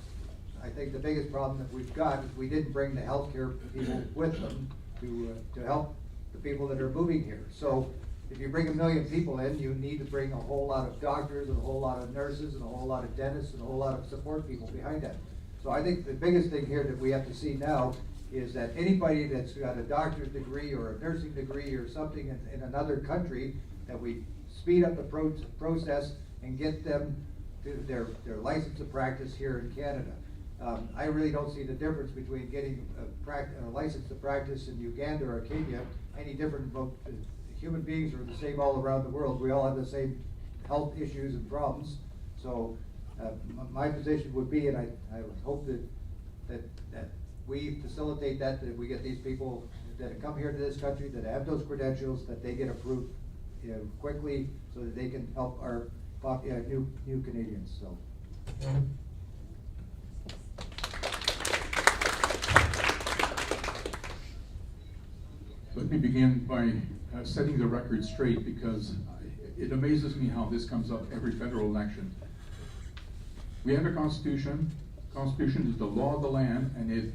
I think the biggest problem that we've got is we didn't bring the healthcare people with them to help the people that are moving here. So if you bring 1 million people in, you need to bring a whole lot of doctors and a whole lot of nurses and a whole lot of dentists and a whole lot of support people behind that. So I think the biggest thing here that we have to see now is that anybody that's got a doctor's degree or a nursing degree or something in another country, that we speed up the process and get them to their license of practice here in Canada. I really don't see the difference between getting a license to practice in Uganda or Kenya any different. About human beings are the same all around the world. We all have the same health issues and problems. So my position would be, and I would hope that we facilitate that we get these people that come here to this country that have those credentials, that they get approved quickly so that they can help our new Canadians. So. Let me begin by setting the record straight, because it amazes me how this comes up every federal election. We have a constitution. Constitution is the law of the land, and it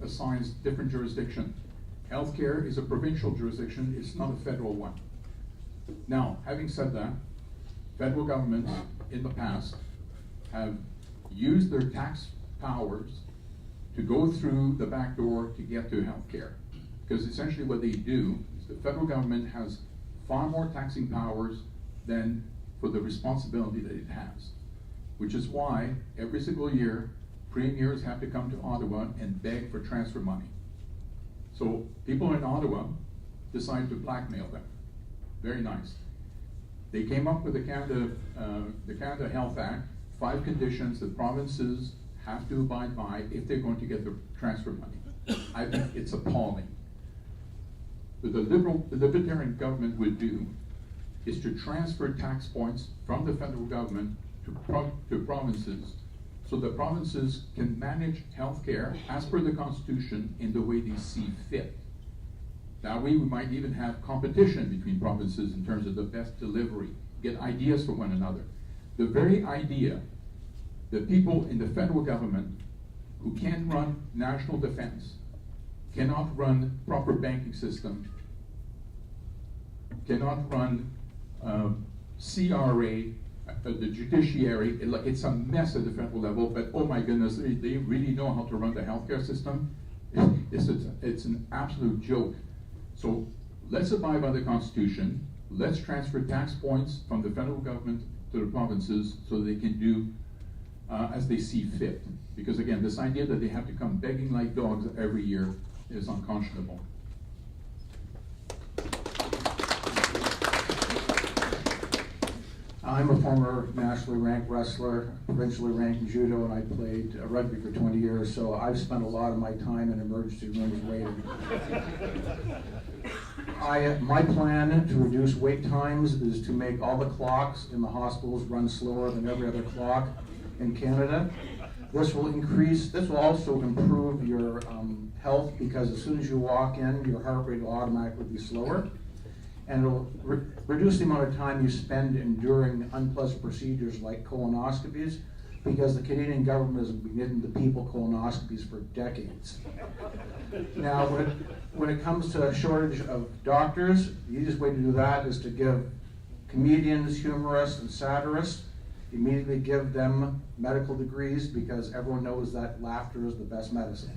assigns different jurisdiction. Healthcare is a provincial jurisdiction, it's not a federal one. Now, having said that, federal governments in the past have used their tax powers to go through the back door to get to healthcare. Because essentially what they do is the federal government has far more taxing powers than for the responsibility that it has. Which is why every single year, premiers have to come to Ottawa and beg for transfer money. So people in Ottawa decided to blackmail them. Very nice. They came up with the Canada Health Act, 5 conditions that provinces have to abide by if they're going to get the transfer money. I think it's appalling. What the Libertarian government would do is to transfer tax points from the federal government to provinces, so the provinces can manage healthcare as per the Constitution in the way they see fit. That way we might even have competition between provinces in terms of the best delivery, get ideas from one another. The very idea that people in the federal government who can run national defense, cannot run proper banking system, cannot run CRA, the judiciary, it's a mess at the federal level, but oh my goodness, they really know how to run the healthcare system. It's an absolute joke. So let's abide by the Constitution. Let's transfer tax points from the federal government to the provinces so they can do as they see fit. Because again, this idea that they have to come begging like dogs every year is unconscionable. I'm a former nationally ranked wrestler, provincially ranked in judo, and I played rugby for 20 years, so I've spent a lot of my time in emergency rooms waiting. My plan to reduce wait times is to make all the clocks in the hospitals run slower than every other clock in Canada. This will also improve your health, because as soon as you walk in, your heart rate will automatically be slower. And it'll reduce the amount of time you spend enduring unpleasant procedures like colonoscopies, because the Canadian government has been giving the people colonoscopies for decades. Now, when it comes to a shortage of doctors, the easiest way to do that is to give comedians, humorists, and satirists, immediately give them medical degrees, because everyone knows that laughter is the best medicine.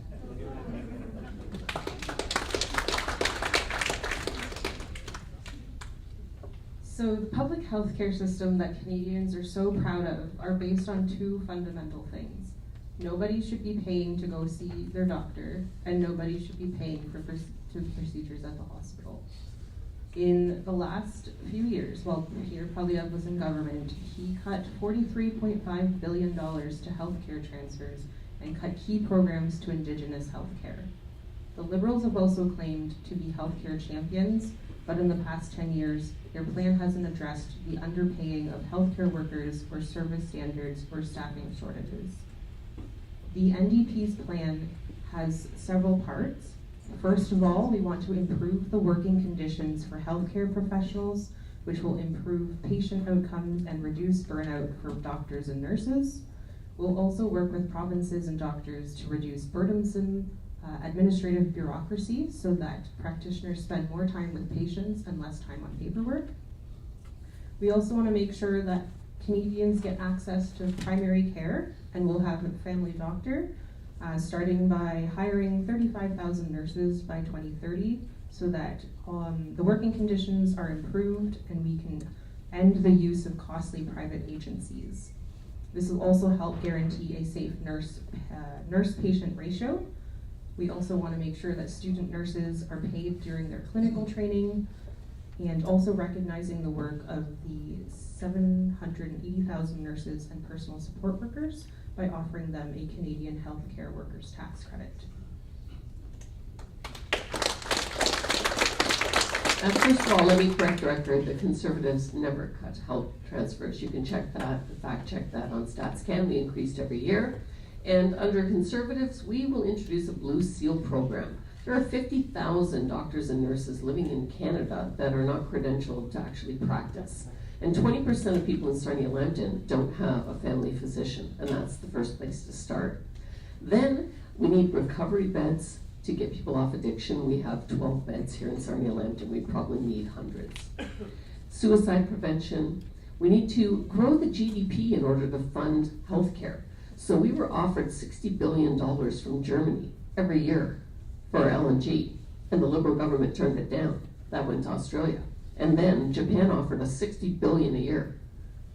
So the public health care system that Canadians are so proud of are based on 2 fundamental things. Nobody should be paying to go see their doctor, and nobody should be paying for procedures at the hospital. In the last few years, while Pierre Poilievre was in government, he cut $43.5 billion to healthcare transfers and cut key programs to Indigenous healthcare. The Liberals have also claimed to be healthcare champions, but in the past 10 years, their plan hasn't addressed the underpaying of healthcare workers or service standards or staffing shortages. The NDP's plan has several parts. First of all, we want to improve the working conditions for healthcare professionals, which will improve patient outcomes and reduce burnout for doctors and nurses. We'll also work with provinces and doctors to reduce burdensome administrative bureaucracy so that practitioners spend more time with patients and less time on paperwork. We also want to make sure that Canadians get access to primary care, and we'll have a family doctor, starting by hiring 35,000 nurses by 2030, so that the working conditions are improved and we can end the use of costly private agencies. This will also help guarantee a safe nurse-patient ratio. We also want to make sure that student nurses are paid during their clinical training, and also recognizing the work of the 780,000 nurses and personal support workers by offering them a Canadian healthcare workers tax credit. First of all, let me correct the record. The Conservatives never cut health transfers. You can check that, fact check that on StatsCan. We increased every year. And under Conservatives, we will introduce a Blue Seal program. There are 50,000 doctors and nurses living in Canada that are not credentialed to actually practice. And 20% of people in Sarnia-Lambton don't have a family physician, and that's the first place to start. Then we need recovery beds to get people off addiction. We have 12 beds here in Sarnia-Lambton. We probably need hundreds. Suicide prevention. We need to grow the GDP in order to fund healthcare. So we were offered $60 billion from Germany every year for LNG, and the Liberal government turned it down. That went to Australia. And then Japan offered us $60 billion a year,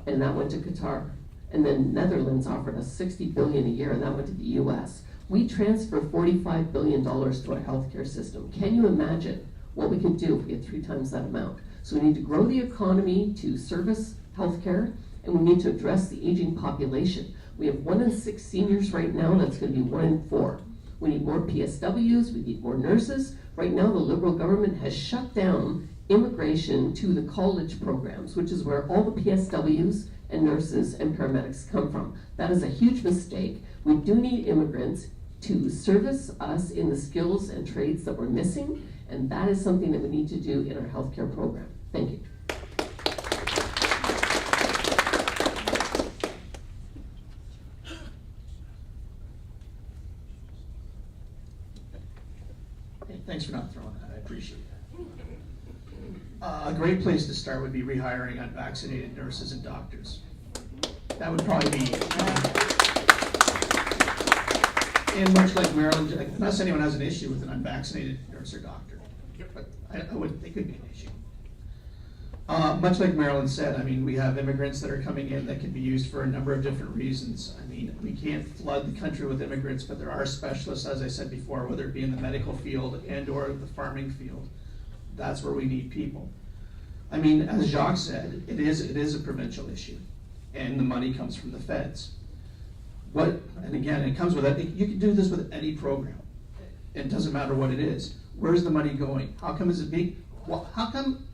and that went to Qatar. And then Netherlands offered us $60 billion a year, and that went to the US. We transfer $45 billion to our healthcare system. Can you imagine what we could do if we had 3 times that amount. So we need to grow the economy to service healthcare, and we need to address the aging population. We have 1 in 6 seniors right now, that's gonna be 1 in 4. We need more PSWs, we need more nurses. Right now, the Liberal government has shut down immigration to the college programs, which is where all the PSWs and nurses and paramedics come from. That is a huge mistake. We do need immigrants to service us in the skills and trades that we're missing, and that is something that we need to do in our healthcare program. Thank you. Hey, thanks for not throwing that, I appreciate that. A great place to start would be rehiring unvaccinated nurses and doctors. That would probably be, and much like Marilyn, unless anyone has an issue with an unvaccinated nurse or doctor, but I wouldn't think it could be an issue. Much like Marilyn said, I mean, we have immigrants that are coming in that can be used for a number of different reasons. I mean, we can't flood the country with immigrants, but there are specialists, as I said before, whether it be in the medical field and or the farming field. That's where we need people. I mean, as Jacques said, it is a provincial issue, and the money comes from the feds. And again, it comes with it. You can do this with any program. It doesn't matter what it is. Where's the money going? How come is it being? Well, how come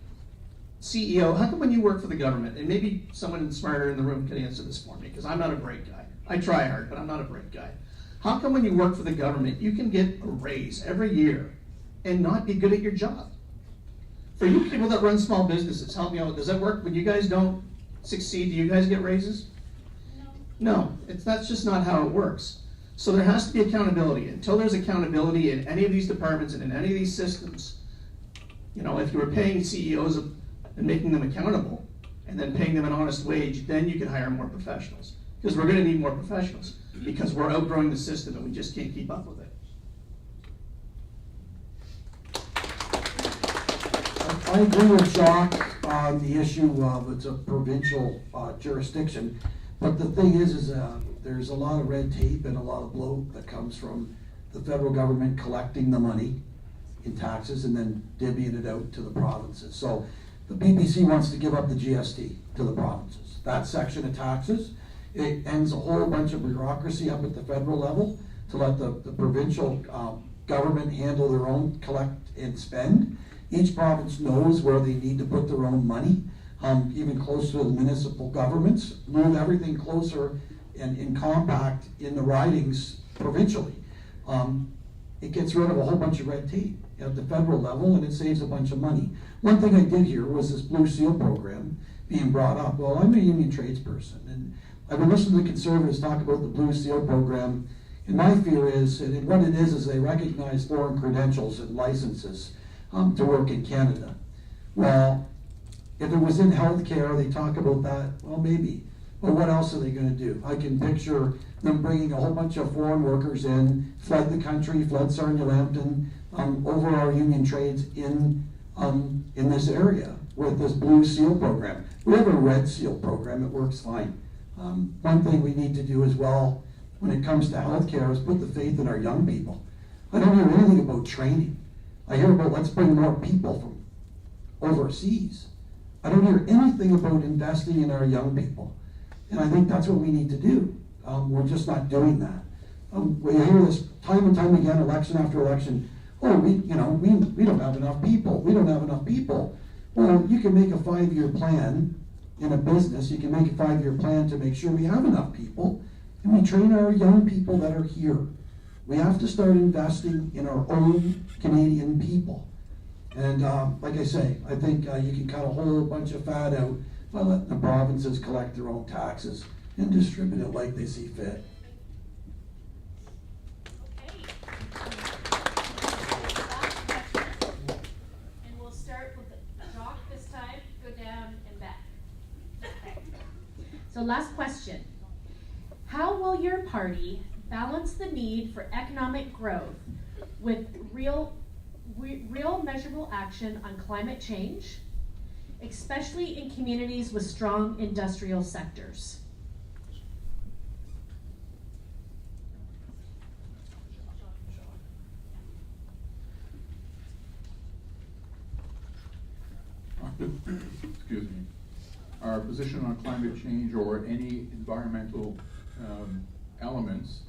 CEO? How come when you work for the government, and maybe someone smarter in the room can answer this for me, because I'm not a bright guy. I try hard, but I'm not a bright guy. How come when you work for the government, you can get a raise every year and not be good at your job? For you people that run small businesses, help me out. Does that work? When you guys don't succeed, do you guys get raises? No, that's just not how it works. So there has to be accountability. Until there's accountability in any of these departments and in any of these systems, you know, if you were paying CEOs and making them accountable and then paying them an honest wage, then you can hire more professionals. Because we're going to need more professionals because we're outgrowing the system and we just can't keep up with it. I agree with Jacques on the issue of it's a provincial jurisdiction, but the thing is there's a lot of red tape and a lot of bloat that comes from the federal government collecting the money in taxes and then divvying it out to the provinces. So the PPC wants to give up the GST to the provinces. That section of taxes, it ends a whole bunch of bureaucracy up at the federal level to let the provincial government handle their own collect and spend. Each province knows where they need to put their own money, even closer to the municipal governments, move everything closer and in compact in the ridings provincially. It gets rid of a whole bunch of red tape at the federal level and it saves a bunch of money. One thing I did hear was this Blue Seal program being brought up. Well, I'm a union tradesperson and I've been listening to the Conservatives talk about the Blue Seal program, and my fear is, and what it is they recognize foreign credentials and licenses to work in Canada. Well, if it was in healthcare, they talk about that, well, maybe. But what else are they going to do? I can picture them bringing a whole bunch of foreign workers in, flood the country, flood Sarnia-Lambton, over our union trades in this area with this Blue Seal program. We have a Red Seal program, it works fine. One thing we need to do as well when it comes to healthcare is put the faith in our young people. I don't hear anything about training. I hear about let's bring more people from overseas. I don't hear anything about investing in our young people. And I think that's what we need to do. We're just not doing that. We hear this time and time again, election after election. Oh, we don't have enough people. We don't have enough people. Well, you can make a 5-year plan in a business. You can make a 5-year plan to make sure we have enough people. And we train our young people that are here. We have to start investing in our own Canadian people. And like I say, I think you can cut a whole bunch of fat out by letting the provinces collect their own taxes and distribute it like they see fit. Okay. And we'll start with Jacques this time, go down and back. So last question. How will your party balance the need for economic growth with real measurable action on climate change, especially in communities with strong industrial sectors? excuse me, our position on climate change or any environmental elements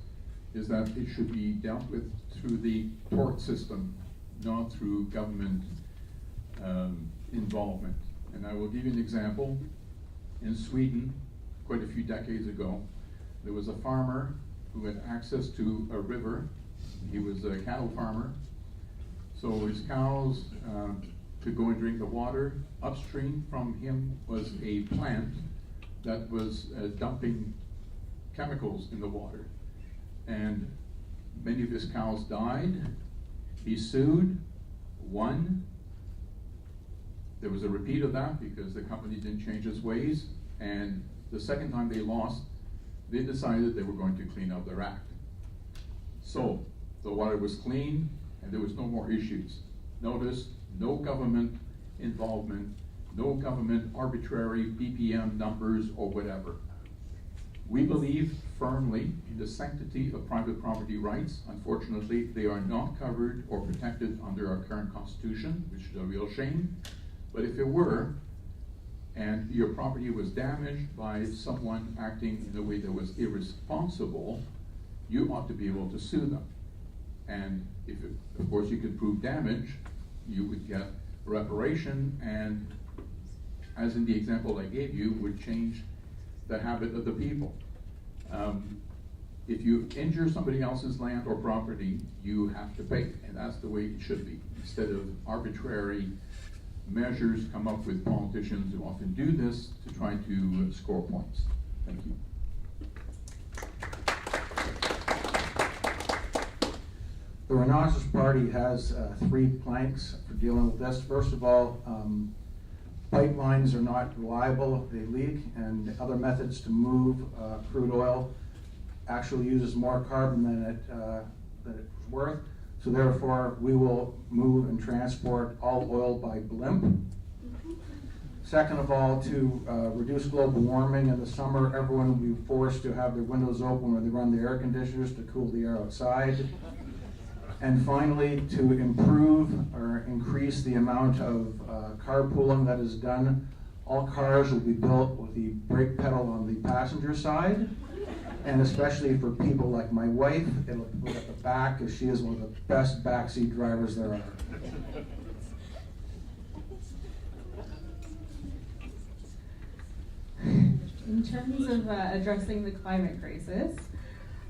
is that it should be dealt with through the tort system, not through government involvement. And I will give you an example. In Sweden, quite a few decades ago, there was a farmer who had access to a river. He was a cattle farmer. So his cows could go and drink the water. Upstream from him was a plant that was dumping chemicals in the water. And many of his cows died. He sued, won. There was a repeat of that because the company didn't change its ways. And the second time they lost, they decided they were going to clean up their act. So the water was clean and there was no more issues. Notice, no government involvement, no government arbitrary BPM numbers or whatever. We believe firmly in the sanctity of private property rights. Unfortunately, they are not covered or protected under our current constitution, which is a real shame. But if it were, and your property was damaged by someone acting in a way that was irresponsible, you ought to be able to sue them. And if, of course, you could prove damage, you would get reparation, and as in the example I gave you, would change the habit of the people. If you injure somebody else's land or property, you have to pay, and that's the way it should be. Instead of arbitrary measures come up with politicians who often do this to try to score points. Thank you. The Rhinoceros Party has 3 planks for dealing with this. First of all, pipelines are not reliable, they leak, and other methods to move crude oil actually uses more carbon than it's worth. So therefore, we will move and transport all oil by blimp. Second of all, to reduce global warming in the summer, everyone will be forced to have their windows open when they run the air conditioners to cool the air outside. And finally, to improve or increase the amount of carpooling that is done, all cars will be built with the brake pedal on the passenger side. And especially for people like my wife, it'll be at the back, as she is one of the best backseat drivers there are. In terms of addressing the climate crisis,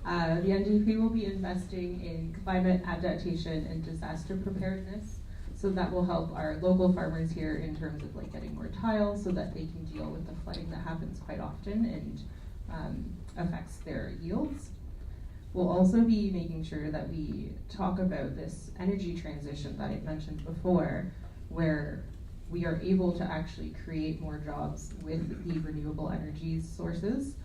the NDP will be investing in climate adaptation and disaster preparedness. So that will help our local farmers here in terms of like getting more tiles so that they can deal with the flooding that happens quite often and affects their yields. We'll also be making sure that we talk about this energy transition that I mentioned before, where we are able to actually create more jobs with the renewable energy sources.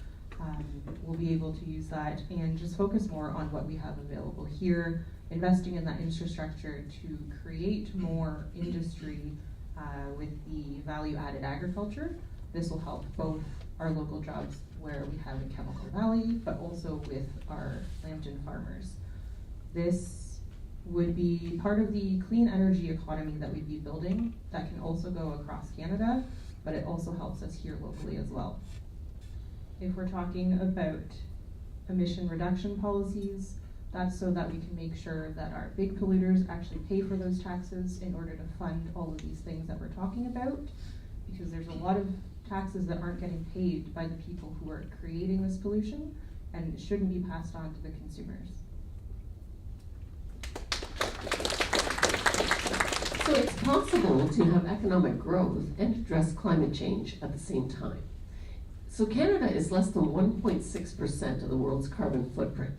We'll be able to use that and just focus more on what we have available here, investing in that infrastructure to create more industry with the value-added agriculture. This will help both our local jobs where we have in Chemical Valley, but also with our Lambton farmers. This would be part of the clean energy economy that we'd be building that can also go across Canada, but it also helps us here locally as well. If we're talking about emission reduction policies, that's so that we can make sure that our big polluters actually pay for those taxes in order to fund all of these things that we're talking about, because there's a lot of taxes that aren't getting paid by the people who are creating this pollution, and it shouldn't be passed on to the consumers. So it's possible to have economic growth and address climate change at the same time. So Canada is less than 1.6% of the world's carbon footprint.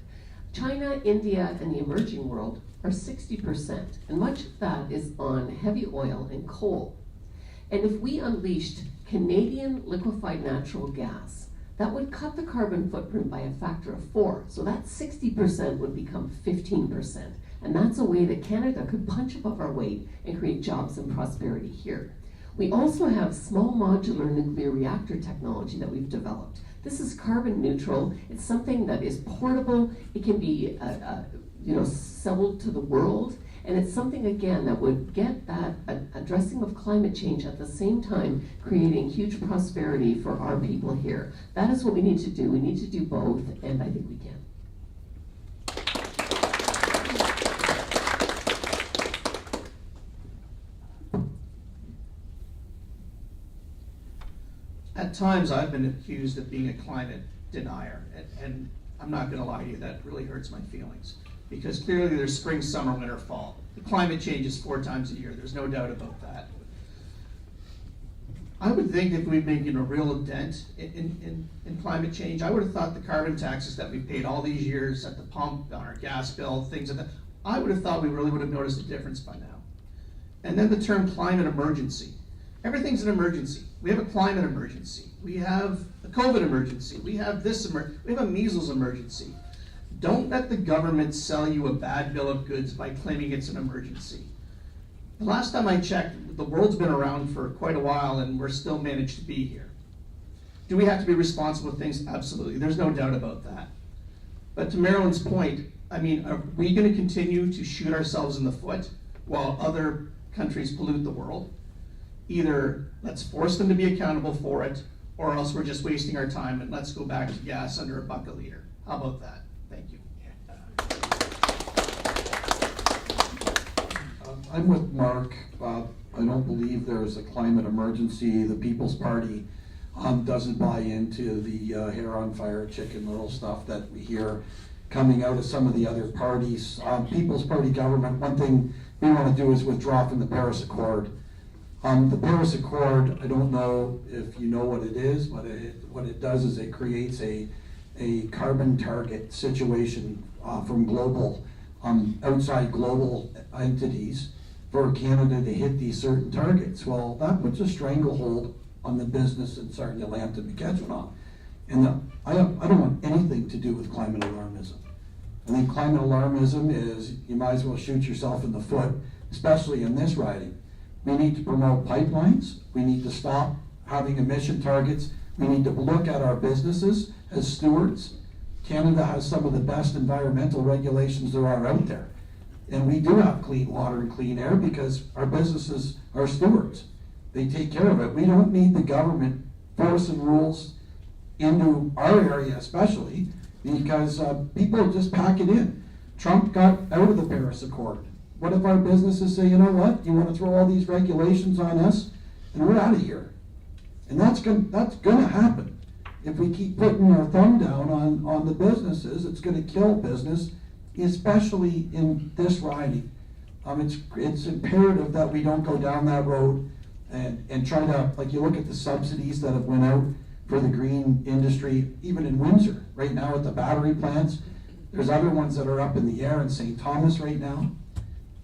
China, India, and the emerging world are 60%, and much of that is on heavy oil and coal. And if we unleashed Canadian liquefied natural gas, that would cut the carbon footprint by a factor of 4. So that 60% would become 15%. And that's a way that Canada could punch above our weight and create jobs and prosperity here. We also have small modular nuclear reactor technology that we've developed. This is carbon neutral. It's something that is portable. It can be sold to the world. And it's something, again, that would get that addressing of climate change at the same time creating huge prosperity for our people here. That is what we need to do. We need to do both, and I think we can. At times, I've been accused of being a climate denier, and I'm not gonna lie to you, that really hurts my feelings. Because clearly there's spring, summer, winter, fall. The climate changes 4 times a year, there's no doubt about that. I would think if we're making a real dent in climate change, I would have thought the carbon taxes that we paid all these years at the pump, on our gas bill, things like that, I would have thought we really would have noticed a difference by now. And then the term climate emergency. Everything's an emergency. We have a climate emergency. We have a COVID emergency. We have this we have a measles emergency. Don't let the government sell you a bad bill of goods by claiming it's an emergency. The last time I checked, the world's been around for quite a while and we're still managed to be here. Do we have to be responsible for things? Absolutely. There's no doubt about that. But to Marilyn's point, I mean, are we going to continue to shoot ourselves in the foot while other countries pollute the world? Either let's force them to be accountable for it, or else we're just wasting our time and let's go back to gas under $1 a liter. How about that? Thank you. I'm with Mark. I don't believe there is a climate emergency. The People's Party doesn't buy into the hair on fire, chicken little stuff that we hear coming out of some of the other parties. People's Party government, one thing we want to do is withdraw from the Paris Accord. The Paris Accord, I don't know if you know what it is, but what it does is it creates a carbon target situation from global, outside global entities for Canada to hit these certain targets. Well, that puts a stranglehold on the business in Sarnia-Lambton, Saskatchewan. And I don't want anything to do with climate alarmism. I think climate alarmism is, you might as well shoot yourself in the foot, especially in this riding. We need to promote pipelines. We need to stop having emission targets. We need to look at our businesses as stewards. Canada has some of the best environmental regulations there are out there. And we do have clean water and clean air because our businesses are stewards. They take care of it. We don't need the government forcing rules into our area especially because people just pack it in. Trump got out of the Paris Accord. What if our businesses say, you know what, you want to throw all these regulations on us and we're out of here? And that's gonna happen. If we keep putting our thumb down on the businesses, it's gonna kill business, especially in this riding. It's imperative that we don't go down that road and try to, like you look at the subsidies that have went out for the green industry, even in Windsor, right now at the battery plants. There's other ones that are up in the air in St. Thomas right now.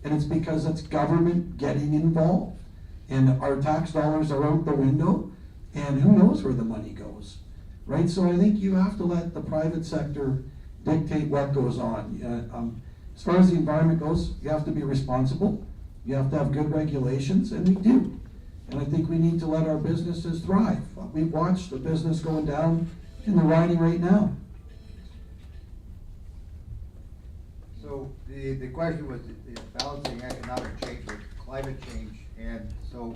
And it's because it's government getting involved. And our tax dollars are out the window, and who knows where the money goes, right? So I think you have to let the private sector dictate what goes on. As far as the environment goes, you have to be responsible. You have to have good regulations, and we do. And I think we need to let our businesses thrive. We've watched the business going down in the riding right now. So the question was balancing economic change with climate change, and so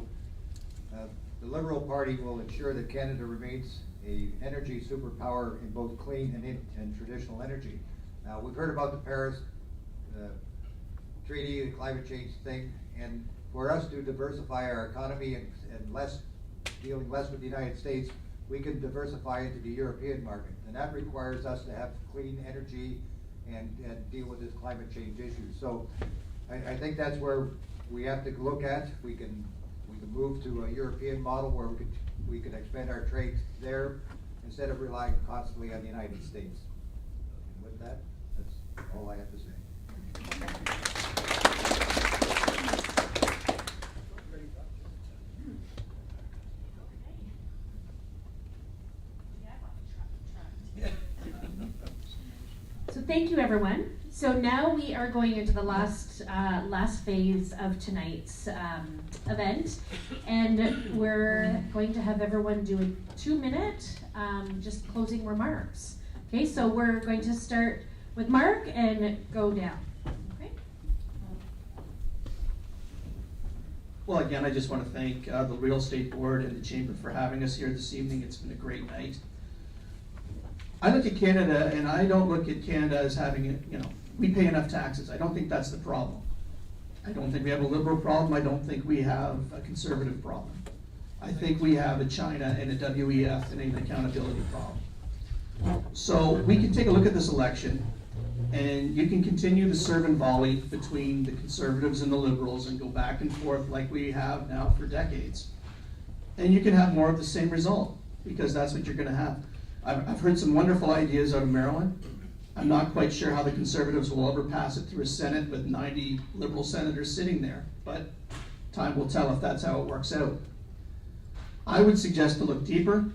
the Liberal Party will ensure that Canada remains a energy superpower in both clean and traditional energy. We've heard about the Paris Treaty, the climate change thing, and for us to diversify our economy and dealing less with the United States, we can diversify into the European market, and that requires us to have clean energy and deal with this climate change issue. So I think that's where we have to look at. We can move to a European model where we could expand our trade there instead of relying constantly on the United States. And with that, that's all I have to say. So thank you, everyone. So now we are going into the last phase of tonight's event, and we're going to have everyone do a 2-minute just closing remarks. Okay, so we're going to start with Mark and go down. Okay. Well, again, I just want to thank the Real Estate Board and the Chamber for having us here this evening. It's been a great night. I look at Canada, and I don't look at Canada as having, we pay enough taxes. I don't think that's the problem. I don't think we have a liberal problem. I don't think we have a conservative problem. I think we have a China and a WEF and an accountability problem. So we can take a look at this election, and you can continue to serve and volley between the conservatives and the liberals and go back and forth like we have now for decades. And you can have more of the same result, because that's what you're going to have. I've heard some wonderful ideas out of Maryland. I'm not quite sure how the conservatives will ever pass it through a Senate with 90 liberal senators sitting there, but time will tell if that's how it works out. I would suggest to look deeper.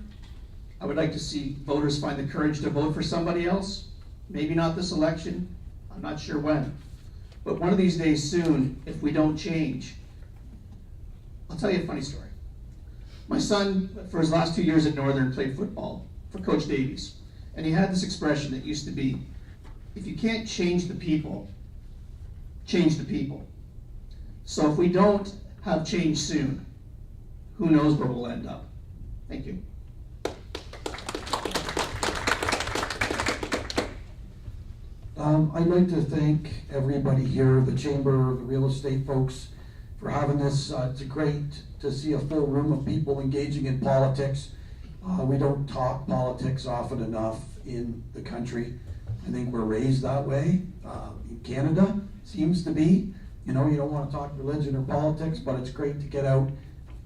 I would like to see voters find the courage to vote for somebody else. Maybe not this election, I'm not sure when. But one of these days soon, if we don't change. I'll tell you a funny story. My son, for his last 2 years at Northern, played football for Coach Davies. And he had this expression that used to be, if you can't change the people, change the people. So if we don't have change soon, who knows where we'll end up. Thank you. I'd like to thank everybody here, the Chamber, the real estate folks, for having this. It's great to see a full room of people engaging in politics. We don't talk politics often enough in the country. I think we're raised that way. In Canada, seems to be. You know, you don't want to talk religion or politics, but it's great to get out,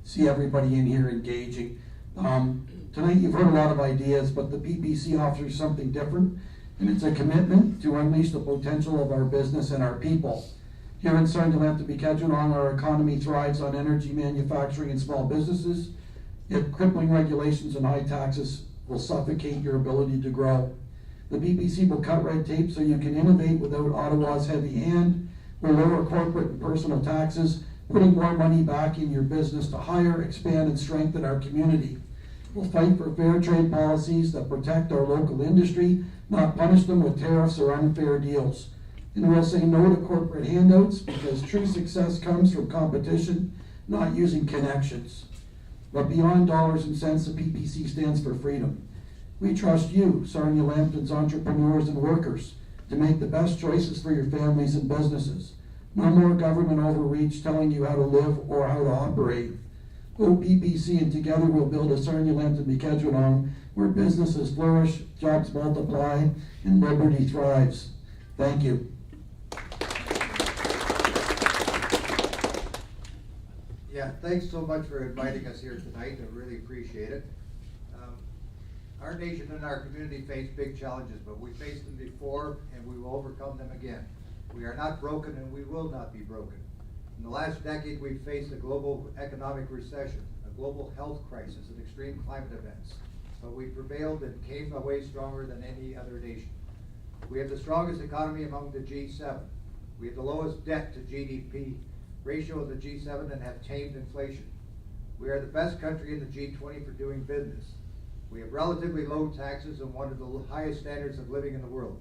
see everybody in here engaging. Tonight you've heard a lot of ideas, but the PPC offers something different, and it's a commitment to unleash the potential of our business and our people. Here in Sarnia-Lambton, our economy thrives on energy, manufacturing, and small businesses. Yet crippling regulations and high taxes will suffocate your ability to grow. The BPC will cut red tape so you can innovate without Ottawa's heavy hand. We'll lower corporate and personal taxes, putting more money back in your business to hire, expand, and strengthen our community. We'll fight for fair trade policies that protect our local industry, not punish them with tariffs or unfair deals. And we'll say no to corporate handouts, because true success comes from competition, not using connections. But beyond dollars and cents, the PPC stands for freedom. We trust you, Sarnia-Lambton's entrepreneurs and workers, to make the best choices for your families and businesses. No more government overreach telling you how to live or how to operate. Go PPC, and together we'll build a Sarnia-Lambton where businesses flourish, jobs multiply, and liberty thrives. Thank you. Yeah, thanks so much for inviting us here tonight. I really appreciate it. Our nation and our community face big challenges, but we faced them before and we will overcome them again. We are not broken and we will not be broken. In the last decade, we've faced a global economic recession, a global health crisis, and extreme climate events. But we prevailed and came away stronger than any other nation. We have the strongest economy among the G7. We have the lowest debt to GDP ratio of the G7 and have tamed inflation. We are the best country in the G20 for doing business. We have relatively low taxes and one of the highest standards of living in the world.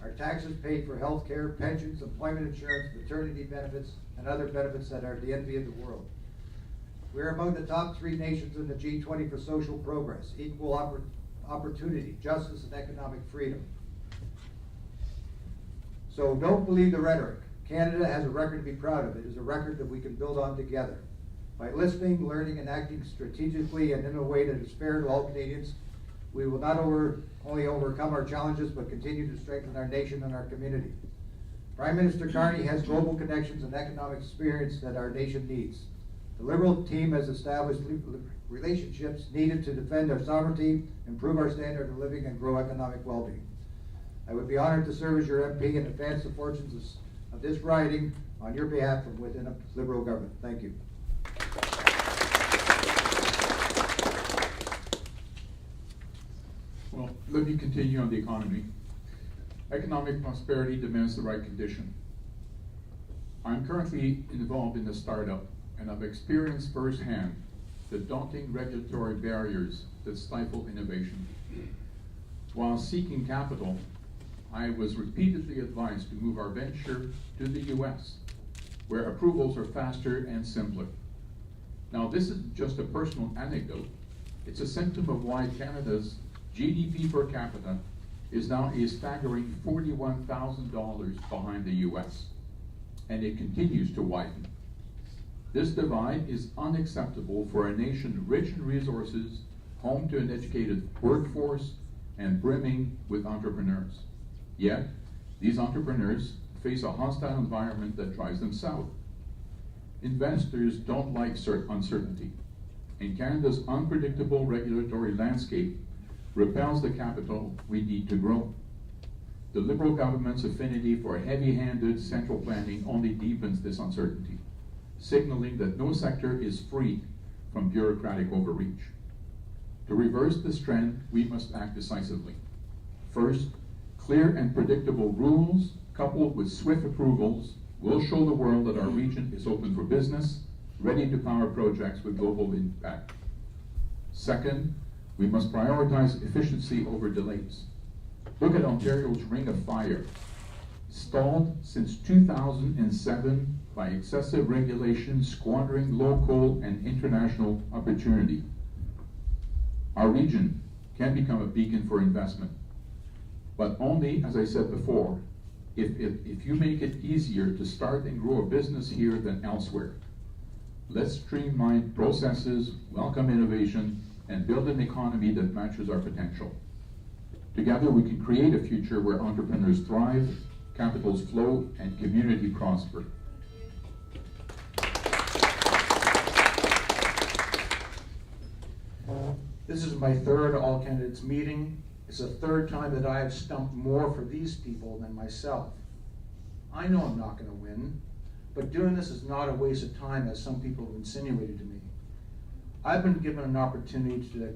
Our taxes paid for health care, pensions, employment insurance, maternity benefits, and other benefits that are the envy of the world. We are among the top 3 nations in the G20 for social progress, equal opportunity, justice, and economic freedom. So don't believe the rhetoric. Canada has a record to be proud of. It is a record that we can build on together. By listening, learning, and acting strategically and in a way that is fair to all Canadians, we will not only overcome our challenges, but continue to strengthen our nation and our community. Prime Minister Carney has global connections and economic experience that our nation needs. The Liberal team has established relationships needed to defend our sovereignty, improve our standard of living, and grow economic well-being. I would be honored to serve as your MP and advance the fortunes of this riding on your behalf from within a Liberal government. Thank you. Well, let me continue on the economy. Economic prosperity demands the right condition. I'm currently involved in a startup, and I've experienced firsthand the daunting regulatory barriers that stifle innovation. While seeking capital, I was repeatedly advised to move our venture to the US, where approvals are faster and simpler. Now, this is just a personal anecdote. It's a symptom of why Canada's GDP per capita is now a staggering $41,000 behind the US, and it continues to widen. This divide is unacceptable for a nation rich in resources, home to an educated workforce, and brimming with entrepreneurs. Yet, these entrepreneurs face a hostile environment that drives them south. Investors don't like uncertainty, and Canada's unpredictable regulatory landscape repels the capital we need to grow. The Liberal government's affinity for heavy-handed central planning only deepens this uncertainty, signaling that no sector is free from bureaucratic overreach. To reverse this trend, we must act decisively. First, clear and predictable rules coupled with swift approvals will show the world that our region is open for business, ready to power projects with global impact. Second, we must prioritize efficiency over delays. Look at Ontario's Ring of Fire, stalled since 2007 by excessive regulation squandering local and international opportunity. Our region can become a beacon for investment, but only, as I said before, if you make it easier to start and grow a business here than elsewhere. Let's streamline processes, welcome innovation, and build an economy that matches our potential. Together we can create a future where entrepreneurs thrive, capitals flow, and community prosper. This is my third all candidates meeting. It's the third time that I have stumped more for these people than myself. I know I'm not going to win, but doing this is not a waste of time, as some people have insinuated to me. I've been given an opportunity to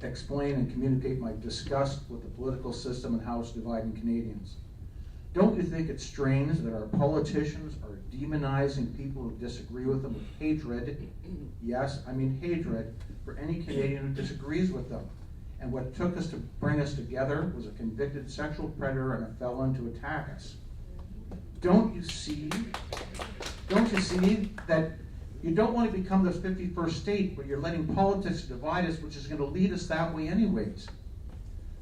explain and communicate my disgust with the political system and how it's dividing Canadians. Don't you think it's strange that our politicians are demonizing people who disagree with them with hatred? Yes, I mean hatred for any Canadian who disagrees with them. And what took us to bring us together was a convicted sexual predator and a felon to attack us. Don't you see that you don't want to become this 51st state where you're letting politics divide us, which is going to lead us that way anyways.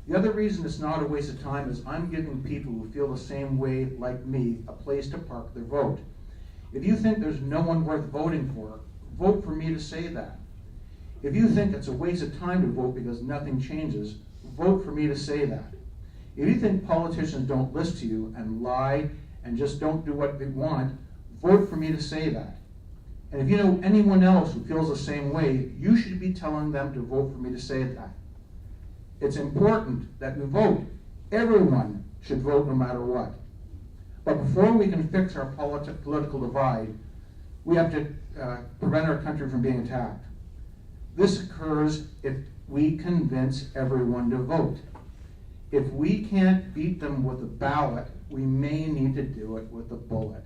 The other reason it's not a waste of time is I'm giving people who feel the same way like me a place to park their vote. If you think there's no one worth voting for, vote for me to say that. If you think it's a waste of time to vote because nothing changes, vote for me to say that. If you think politicians don't listen to you and lie and just don't do what they want, vote for me to say that. And if you know anyone else who feels the same way, you should be telling them to vote for me to say that. It's important that we vote. Everyone should vote no matter what. But before we can fix our political divide, we have to prevent our country from being attacked. This occurs if we convince everyone to vote. If we can't beat them with a ballot, we may need to do it with a bullet.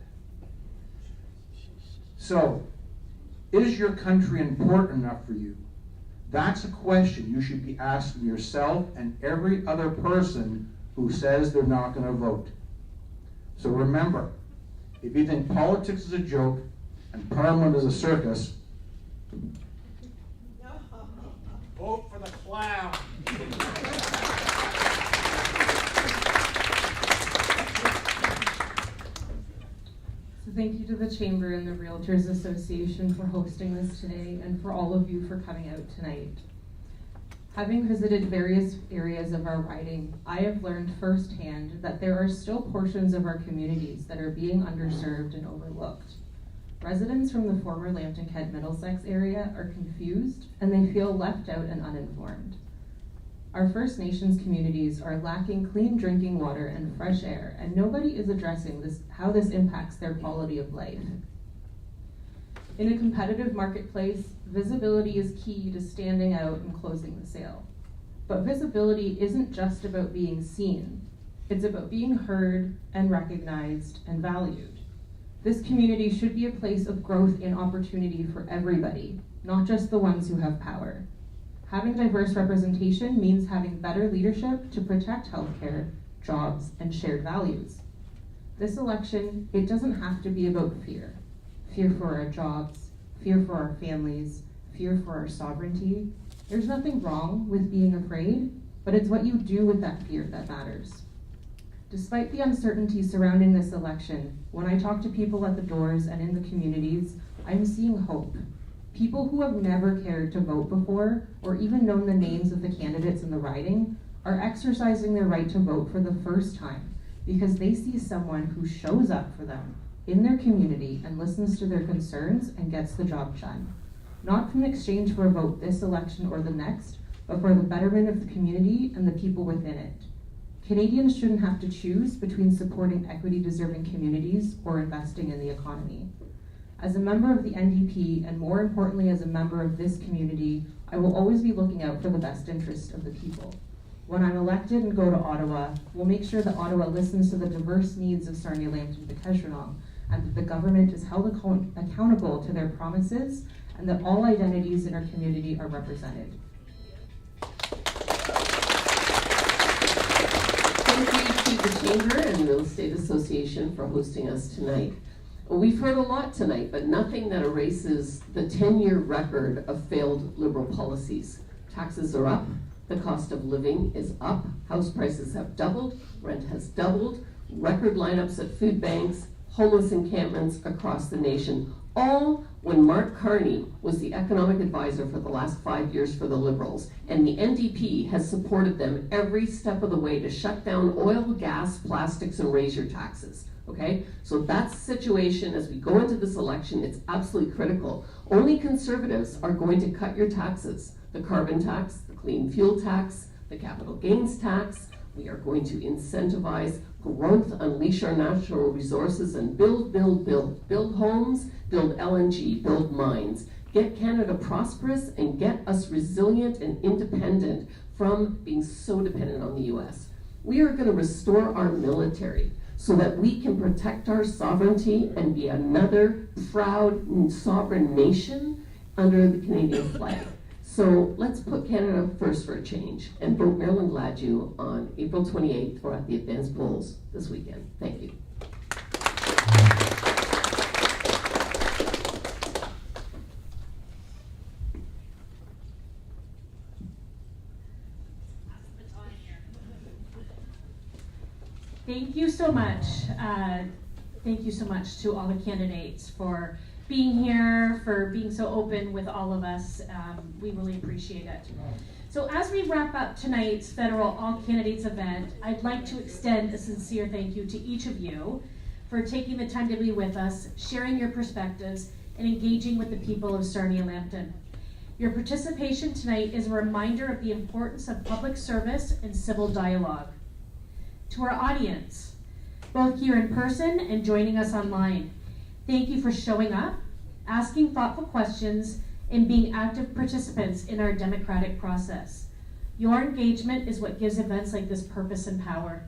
So, is your country important enough for you? That's a question you should be asking yourself and every other person who says they're not going to vote. So remember, if you think politics is a joke and Parliament is a circus, Vote for the clown. So thank you to the Chamber and the Realtors Association for hosting this today, and for all of you for coming out tonight. Having visited various areas of our riding, I have learned firsthand that there are still portions of our communities that are being underserved and overlooked. Residents from the former Lambton-Kent Middlesex area are confused and they feel left out and uninformed. Our First Nations communities are lacking clean drinking water and fresh air, and nobody is addressing how this impacts their quality of life. In a competitive marketplace, visibility is key to standing out and closing the sale. But visibility isn't just about being seen. It's about being heard and recognized and valued. This community should be a place of growth and opportunity for everybody, not just the ones who have power. Having diverse representation means having better leadership to protect healthcare, jobs, and shared values. This election, it doesn't have to be about fear. Fear for our jobs, fear for our families, fear for our sovereignty. There's nothing wrong with being afraid, but it's what you do with that fear that matters. Despite the uncertainty surrounding this election, when I talk to people at the doors and in the communities, I'm seeing hope. People who have never cared to vote before, or even known the names of the candidates in the riding, are exercising their right to vote for the first time because they see someone who shows up for them in their community and listens to their concerns and gets the job done. Not in exchange for a vote this election or the next, but for the betterment of the community and the people within it. Canadians shouldn't have to choose between supporting equity-deserving communities or investing in the economy. As a member of the NDP, and more importantly as a member of this community, I will always be looking out for the best interest of the people. When I'm elected and go to Ottawa, we'll make sure that Ottawa listens to the diverse needs of Sarnia-Lambton and that the government is held accountable to their promises and that all identities in our community are represented. Thank you to the Chamber and Real Estate Association for hosting us tonight. We've heard a lot tonight, but nothing that erases the 10-year record of failed Liberal policies. Taxes are up, the cost of living is up, house prices have doubled, rent has doubled, record lineups at food banks, homeless encampments across the nation, all when Mark Carney was the economic advisor for the last 5 years for the Liberals, and the NDP has supported them every step of the way to shut down oil, gas, plastics, and raise your taxes. Okay, so that's the situation as we go into this election. It's absolutely critical. Only Conservatives are going to cut your taxes. The carbon tax, the clean fuel tax, the capital gains tax. We are going to incentivize growth, unleash our natural resources, and build, build, build. Build homes, build LNG, build mines. Get Canada prosperous and get us resilient and independent from being so dependent on the US. We are going to restore our military so that we can protect our sovereignty and be another proud sovereign nation under the Canadian flag. So let's put Canada first for a change and vote Marilyn Gladu on April 28th or at the advanced polls this weekend. Thank you. Thank you so much. Thank you so much to all the candidates for being here, for being so open with all of us. We really appreciate it. So as we wrap up tonight's federal All Candidates event, I'd like to extend a sincere thank you to each of you for taking the time to be with us, sharing your perspectives, and engaging with the people of Sarnia-Lambton. Your participation tonight is a reminder of the importance of public service and civil dialogue. To our audience, both here in person and joining us online, thank you for showing up, asking thoughtful questions, and being active participants in our democratic process. Your engagement is what gives events like this purpose and power.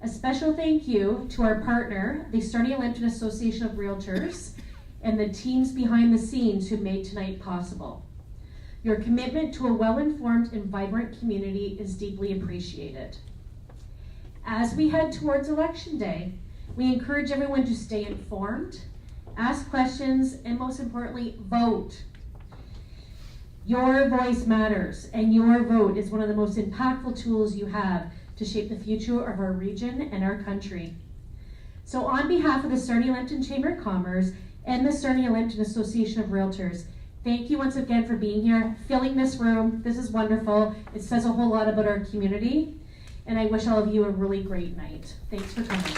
A special thank you to our partner, the Sarnia-Lambton Association of Realtors, and the teams behind the scenes who made tonight possible. Your commitment to a well-informed and vibrant community is deeply appreciated. As we head towards Election Day, we encourage everyone to stay informed, ask questions, and most importantly, vote. Your voice matters, and your vote is one of the most impactful tools you have to shape the future of our region and our country. So on behalf of the Sarnia-Lambton Chamber of Commerce and the Sarnia-Lambton Association of Realtors, thank you once again for being here, filling this room. This is wonderful. It says a whole lot about our community. And I wish all of you a really great night. Thanks for coming.